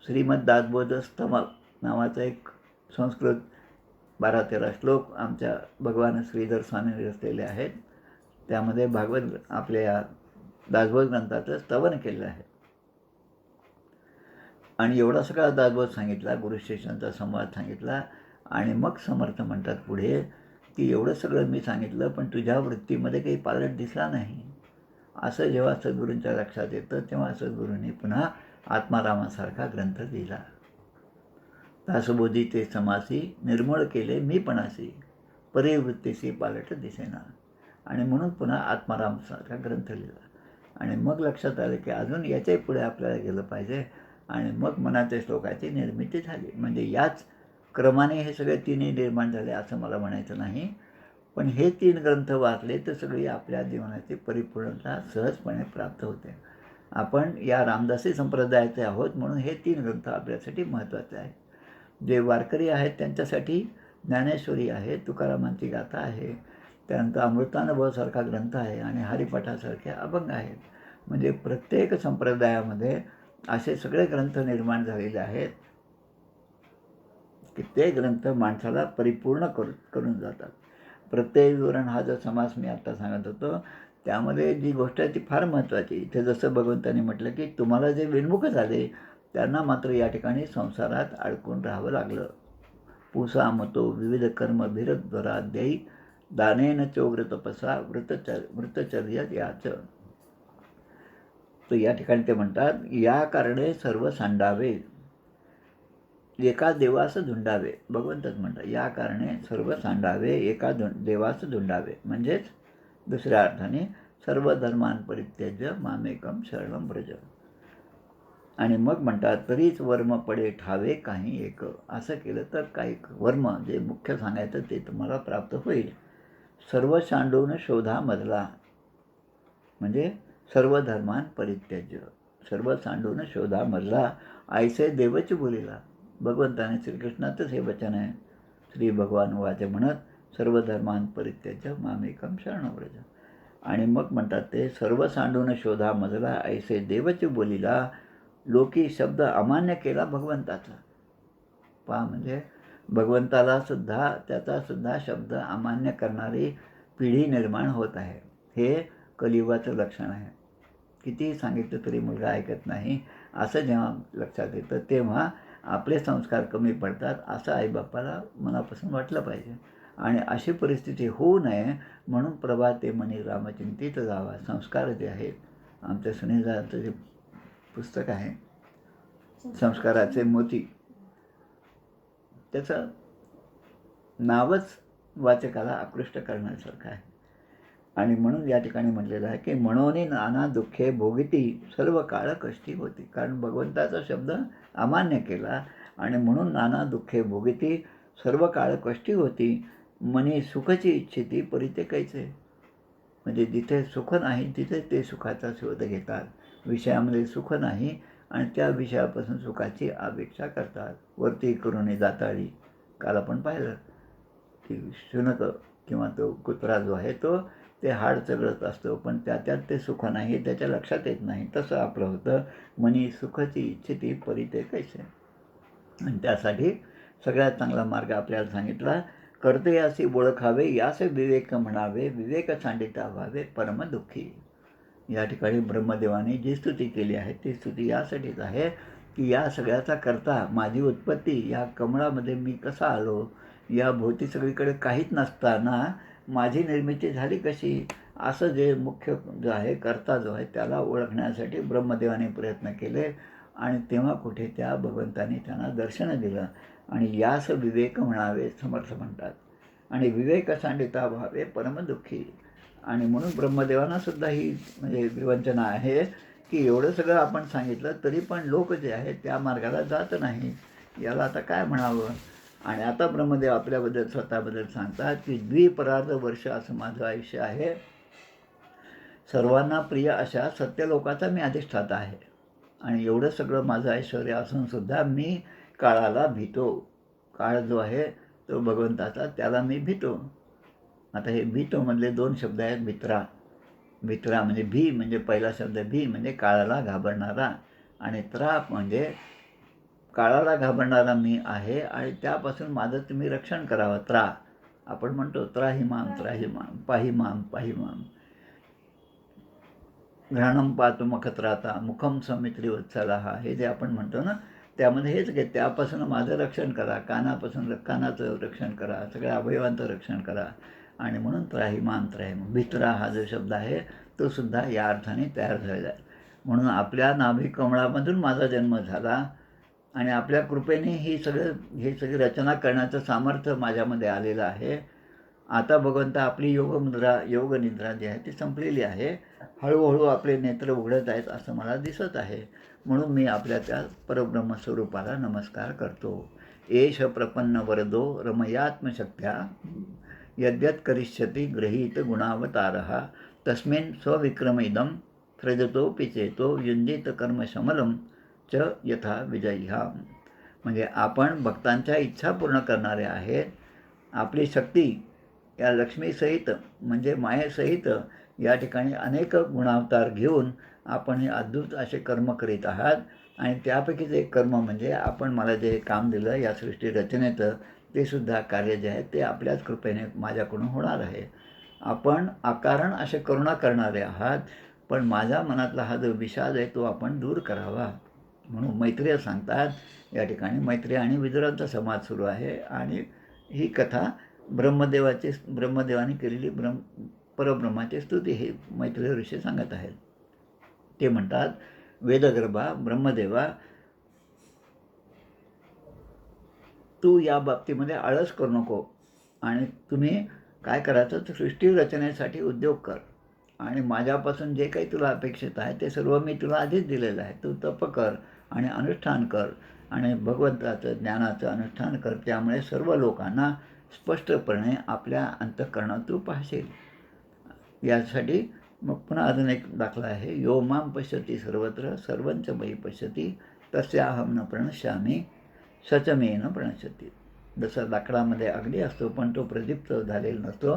श्रीमद दासबोध स्तमक नावाचा एक संस्कृत 12-13 श्लोक आमच्या भगवान श्रीधर स्वामींनी रचलेले आहेत. त्यामध्ये भागवत आपल्या दासबोध ग्रंथाचं स्तवन केलेलं आहे. आणि एवढा सगळा दासबोध सांगितला, गुरुशिष्यांचा संवाद सांगितला आणि मग समर्थ म्हणतात पुढे की एवढं सगळं मी सांगितलं पण तुझ्या वृत्तीमध्ये काही पालट दिसला नाही. असं जेव्हा सद्गुरूंच्या लक्षात येतं तेव्हा सद्गुरूंनी पुन्हा आत्मारामासारखा ग्रंथ लिहिला. दासबोधी ते समासी निर्मळ केले मी पणासी, परिवृत्तीसी पालट दिसेना. आणि म्हणून पुन्हा आत्मारामासारखा ग्रंथ लिहिला. आणि मग लक्षात आलं की अजून याच्याही पुढे आपल्याला गेलं पाहिजे. आणि मग मनाच्या श्लोकाची निर्मिती झाली. म्हणजे याच क्रमाने हे सगळे 3ही निर्माण झाले असं मला म्हणायचं नाही. पण हे 3 ग्रंथ वाचले तर सगळी आपल्या जीवनाची परिपूर्णता सहजपणे प्राप्त होते. आपण या रामदासी संप्रदायाचे आहोत म्हणून हे 3 ग्रंथ आपल्यासाठी महत्त्वाचे आहेत. जे वारकरी आहेत त्यांच्यासाठी ज्ञानेश्वरी आहे, तुकारामांची गाथा आहे, त्यानंतर अमृतानुभवसारखा ग्रंथ आहे आणि हरिपाठासारखे अभंग आहेत. म्हणजे प्रत्येक संप्रदायामध्ये असे सगळे ग्रंथ निर्माण झालेले आहेत की ते ग्रंथ माणसाला परिपूर्ण करून जातात. प्रत्यय विवरण हा जो समास मी आत्ता सांगत होतो त्यामध्ये जी गोष्ट आहे ती फार महत्त्वाची. इथे जसं भगवंतांनी म्हटलं की तुम्हाला जे विन्मुख झाले त्यांना मात्र या ठिकाणी संसारात अडकून राहावं लागलं. पुसा मतो विविध कर्म भिरद्वरा देई दानेन चोग्र तपसा वृतचर्य याच. तर या ठिकाणी ते म्हणतात या कारणे सर्व सांडावे एका देवास झुंडावे. भगवंतच म्हणतात या कारणे सर्व सांडावे एका देवास झुंडावे. म्हणजेच दुसऱ्या अर्थाने सर्व धर्मान परित्यज्य मामेकम शरणं व्रज. आणि मग म्हणतात तरीच वर्म पडे ठावे काही एक. असं केलं तर काही वर्म जे मुख्य सांगायचं ते तुम्हाला प्राप्त होईल. सर्व सांडून शोधा मधला म्हणजे सर्व धर्मान परित्यज्य, सर्व सांडून शोधा मधला ऐसे देवच बोलिला. भगवंताने श्रीकृष्णाचंच हे वचन आहे. श्री भगवान वाच म्हणत सर्व धर्मान परित्यज्य मामेकम शरणं व्रज. आणि मग म्हणतात ते सर्व सांडून शोधा मजला ऐसे देवच बोलिला. लोकी शब्द अमान्य केला भगवंताचा. पहा म्हणजे भगवंताला सुद्धा त्याचा सुद्धा शब्द अमान्य करणारी पिढी निर्माण होत आहे. हे कलियुगाचं लक्षण आहे. कितीही सांगितलं तरी मुलगा ऐकत नाही असं जेव्हा लक्षात येतं तेव्हा आपले संस्कार कमी पडतात असं आईबापाला मनापासून वाटलं पाहिजे. आणि अशी परिस्थिती होऊ नये म्हणून प्रभाते मनी रामचिंतित जावा. संस्कार जे आहेत, आमच्या सुनीलचं जे पुस्तक आहे संस्काराचे मोती, त्याचं नावच वाचकाला आकृष्ट करण्यासारखं आहे. आणि म्हणून या ठिकाणी म्हटलेलं आहे की म्हणोनी नाना दुःखे भोगिती सर्व काळ कष्टी होती. कारण भगवंताचा शब्द अमान्य केला आणि म्हणून नाना दुःखे भोगिती सर्व काळ कष्टी होती. मनी सुखची इच्छिती परिते कैसे. म्हणजे जिथे सुख नाही तिथे ते सुखाचा शोध घेतात. विषयामध्ये सुख नाही आणि त्या विषयापासून सुखाची अपेक्षा करतात. वरती करून जाताळी, काल आपण पाहिलं की शुनक किंवा तो कुत्रा जो आहे तो ते हाड चघळत असतो, पण त्यात ते सुख नाही, त्याच्या लक्षात येत नाही. तसं आपलं होतं, मनी सुखाची इच्छिती परिते कैसे. आणि त्यासाठी सगळ्यात चांगला मार्ग आपल्याला सांगितला, करते यासी ओळखावे यास विवेक म्हणावे, विवेक सांडिता व्हावे परम दुःखी. या ठिकाणी ब्रह्मदेवाने जी स्तुती केली आहे ती स्तुती यासाठीच आहे की या सगळ्याचा करता, माझी उत्पत्ती या कमळामध्ये मी कसा आलो, या भोवती सगळीकडे काहीच नसताना माझी निर्मिती झाली कशी, असं जे मुख्य जो आहे करता जो आहे त्याला ओळखण्यासाठी ब्रह्मदेवाने प्रयत्न केले. आणि तेव्हा कुठे त्या भगवंताने त्यांना दर्शन दिलं. आणि यास विवेक म्हणावे समर्थ म्हणतात. आणि विवेक सांडिता व्हावे परम दुःखी. आणि म्हणून ब्रह्मदेवांना सुद्धा ही म्हणजे विवंचना आहे की एवढं सगळं आपण सांगितलं तरी पण लोक जे आहेत त्या मार्गाला जात नाही, याला आता काय म्हणावं. आणि आता ब्रह्मदेव आपल्याबद्दल स्वतःबद्दल सांगतात की द्विपरार्ध वर्ष असं माझं आयुष्य आहे. सर्वांना प्रिय अशा सत्यलोकाचा मी अधिष्ठाता आहे. आणि एवढं सगळं माझं ऐश्वर्य असूनसुद्धा मी काळाला भीतो. काळ जो आहे तो भगवंताचा, त्याला मी भीतो. आता हे भीतोमधले दोन शब्द आहेत. भित्रा, भित्रा म्हणजे भी, म्हणजे पहिला शब्द भी म्हणजे काळाला घाबरणारा, आणि त्रा म्हणजे काळाला घाबरणारा मी आहे आणि त्यापासून माझं तुम्ही रक्षण करावं. त्रा आपण म्हणतो त्राहिमाम त्राहिमाम पाहिमाम पाहिमाम. घ्राणम पातु मखत्राता मुखम समित्री वत्सलाहा, हे जे आपण म्हणतो ना, त्यामध्ये हेच घे, त्यापासून माझं रक्षण करा. कानापासून कानाचं रक्षण करा, सगळ्या अवयवांचं रक्षण करा. आणि म्हणून त्राहिमाम त्राहिमाम. भित्रा हा जो शब्द आहे तो सुद्धा या अर्थाने तयार झालेला आहे. म्हणून आपल्या नाभी कमळामधून माझा जन्म झाला आणि आपल्या कृपेने ही सगळी रचना करण्याचं सामर्थ्य माझ्यामध्ये आलेलं आहे. आता भगवंता आपली योगनिद्रा जी आहे ती संपलेली आहे. हळूहळू आपले नेत्र उघडत आहेत असं मला दिसत आहे. म्हणून मी आपल्या त्या परब्रह्मस्वरूपाला नमस्कार करतो. एष प्रपन्न वरदो रमयात्मशक्त्या यद्यत करिष्यति गृहीत गुणावतारः तस्मिन् स्वविक्रम इदं सृजतो पिचेतो युंजित कर्मशमलम च यथा विजय्याम. म्हणजे आपण भक्तांच्या इच्छा पूर्ण करणारे आहेत. आपली शक्ती या लक्ष्मीसहित म्हणजे मायेसहित या ठिकाणी अनेक गुणावतार घेऊन आपण हे अद्भुत असे कर्म करीत आहात. आणि त्यापैकीच एक कर्म म्हणजे आपण मला जे काम दिलं या सृष्टी रचनेचं, ते सुद्धा कार्य जे आहे ते आपल्याच कृपेने माझ्याकडून होणार आहे. आपण अकारण असे करुणा करणारे आहात, पण माझ्या मनातला हा जो विषाद आहे तो आपण दूर करावा. म्हणून मैत्रेय सांगतात या ठिकाणी, मैत्रेय आणि विदुरांचा संवाद सुरू आहे. आणि ही कथा ब्रह्मदेवाने केलेली परब्रह्माची स्तुती हे मैत्रेय ऋषी सांगत आहेत. ते म्हणतात, वेदगर्भा ब्रह्मदेवा, तू या बाबतीमध्ये आळस करू नको. आणि तुम्ही काय करायचं तर सृष्टी रचनेसाठी उद्योग कर. आणि माझ्यापासून जे काही तुला अपेक्षित आहे ते सर्व मी तुला आधीच दिलेलं आहे. तू तप कर आणि अनुष्ठान कर आणि भगवंताचं ज्ञानाचं अनुष्ठान कर. त्यामुळे सर्व लोकांना स्पष्टपणे आपल्या अंतःकरणात तू पाहशील. यासाठी मग पुन्हा अजून एक दाखला आहे. यो माम पश्यती सर्वत्र सर्वंच मयी पश्यती तस्याहम न प्रणश्यामी सचमे न प्रणश्यती. जसं लाकडामध्ये अग्नी असतो पण तो प्रदीप्त झालेला नसतो,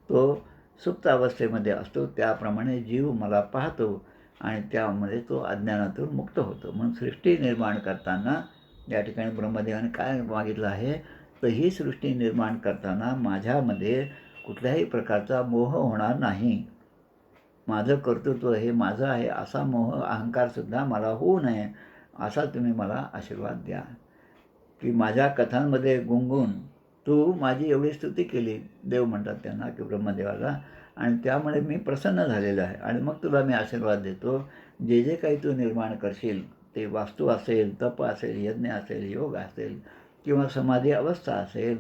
तो सुप्त अवस्थेमध्ये असतो, त्याप्रमाणे जीव मला पाहतो आणि त्यामुळे तो अज्ञानातून मुक्त होतो. म्हणून सृष्टी निर्माण करताना या ठिकाणी ब्रह्मदेवाने काय मागितलं आहे तर ही सृष्टी निर्माण करताना माझ्यामध्ये कुठल्याही प्रकारचा मोह होणार नाही. माझं कर्तृत्व हे माझं आहे असा मोह अहंकारसुद्धा मला होऊ नये असा तुम्ही मला आशीर्वाद द्या. की माझ्या कथांमध्ये गुंगून तू माझी एवढी स्तुती केली, देव म्हणतात त्यांना की ब्रह्मदेवाला, आणि त्यामुळे मी प्रसन्न झालेलो आहे आणि मग तुला मी आशीर्वाद देतो. जे जे काही तू निर्माण करशील, ते वास्तू असेल, तप असेल, यज्ञ असेल, योग असेल किंवा समाधी अवस्था असेल,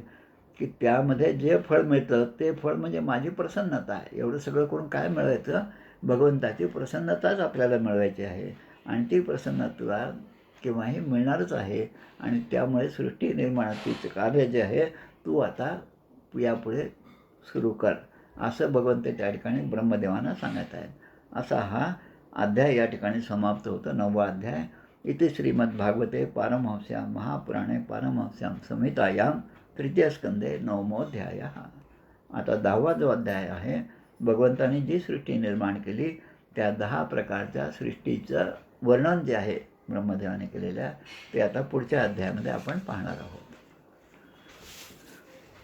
की त्यामध्ये जे फळ मिळतं ते फळ म्हणजे माझी प्रसन्नता आहे. एवढं सगळं करून काय मिळवायचं? भगवंताची प्रसन्नताच आपल्याला मिळवायची आहे आणि ती प्रसन्नता केव्हाही मिळणारच आहे. आणि त्यामुळे सृष्टी निर्माणाचे कार्य जे आहे तू आता यापुढे सुरू कर, असं भगवंत त्या ठिकाणी ब्रह्मदेवांना सांगत आहेत. असा हा अध्याय या ठिकाणी समाप्त होतो, 9वा अध्याय. इथे श्रीमद्भागवते पारमहंस्यां महापुराणे पारमहंस्यां संहितायां तृतीयस्कंदे 9मोऽध्यायः. आता 10वा जो अध्याय आहे, भगवंतांनी जी सृष्टी निर्माण केली त्या 10 प्रकारच्या सृष्टीचं वर्णन जे आहे ब्रह्मदेवाने केलेल्या, ते आता पुढच्या अध्यायामध्ये आपण पाहणार आहोत.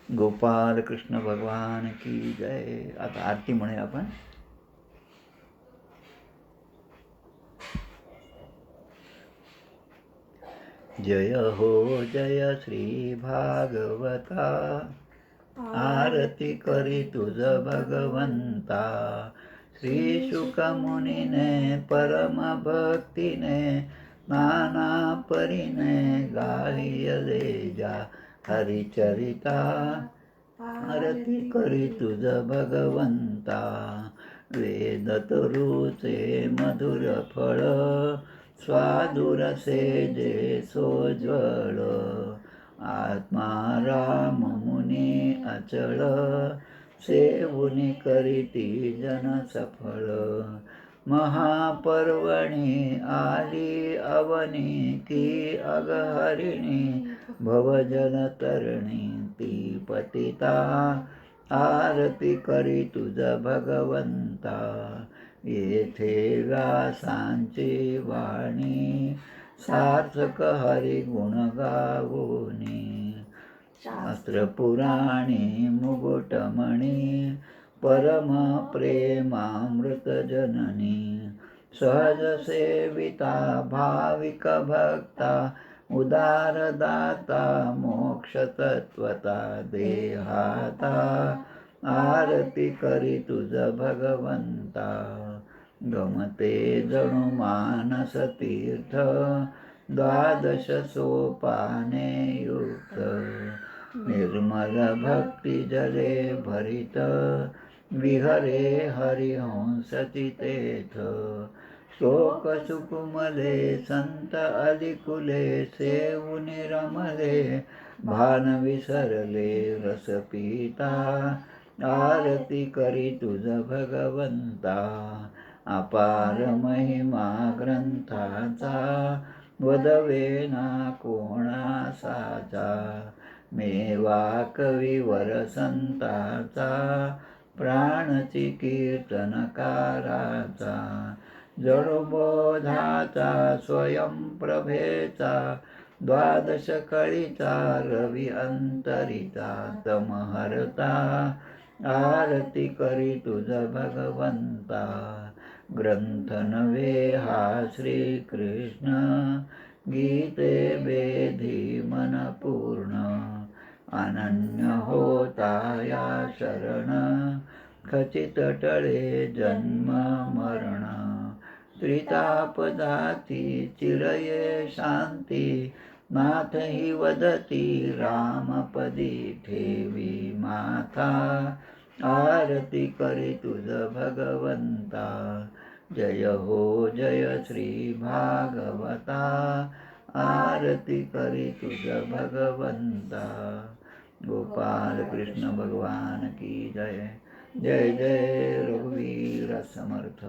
गोपाल कृष्ण भगवान की जय. आता आरती म्हणूया आपण. जय हो जय श्री भागवता, आरती करी तुझ भगवंता. श्री शुक मुनीने परम भक्तीने नाना परीने गायले जा हरिचरिता. आरती करी तुझ भगवंता. वेद तरुचे मधुर फळ, स्वादुरसे जे सोज्वळ. आत्मा राम मुनी अचळ, सेवुनी करीती जन सफळ. महापर्वणी आली अवनी, की अगहरिणी भवजल तरणी. ती पतिता आरती करी तुझ भगवंता. येथे व्यासांची वाणी, सार्थक हरिगुण गावोनी. शास्त्र पुराणी मुकुटमणी, परम प्रेमामृत जननी. सहज सेविता भाविक भक्ता, उदार दाता मोक्ष तत्वता. देहाता आरती करी तुझ भगवंता. गमते जणू मानस तीर्थ, 12 सोपाने युक्त. निर्मल भक्ती जले भरित, विहरे हरिहंस चितेथ. शोक सुकुमले संत अलिकुले, सेवुनी रमले भान विसरले रस पिता. आरती करी तुझ भगवंता. अपार महिमा ग्रंथाचा, वदवेना कोणासाचा. मेवा कविवर संताचा, प्राणची कीर्तनकाराचा. जडबोधाचा स्वयंप्रभेचा, 12 कळीचा रवी अंतरिचा. तमहरता आरती करी तुझ भगवंता. ग्रंथ नव्हे हा श्रीकृष्ण, गीते वेधी मन पूर्ण. अनन्य होता या शरण, खचित टळे जन्म मरण. त्रितापदाती चिरये शांती, नाथ ही वदती रामपदी ठेवी माथा. आरती करी तुझ भगवंता. जय हो जय श्री भागवता. आरती करी तुझ भगवंता. गोपाल कृष्ण भगवान की जय. जय जय रघुवीर समर्थ.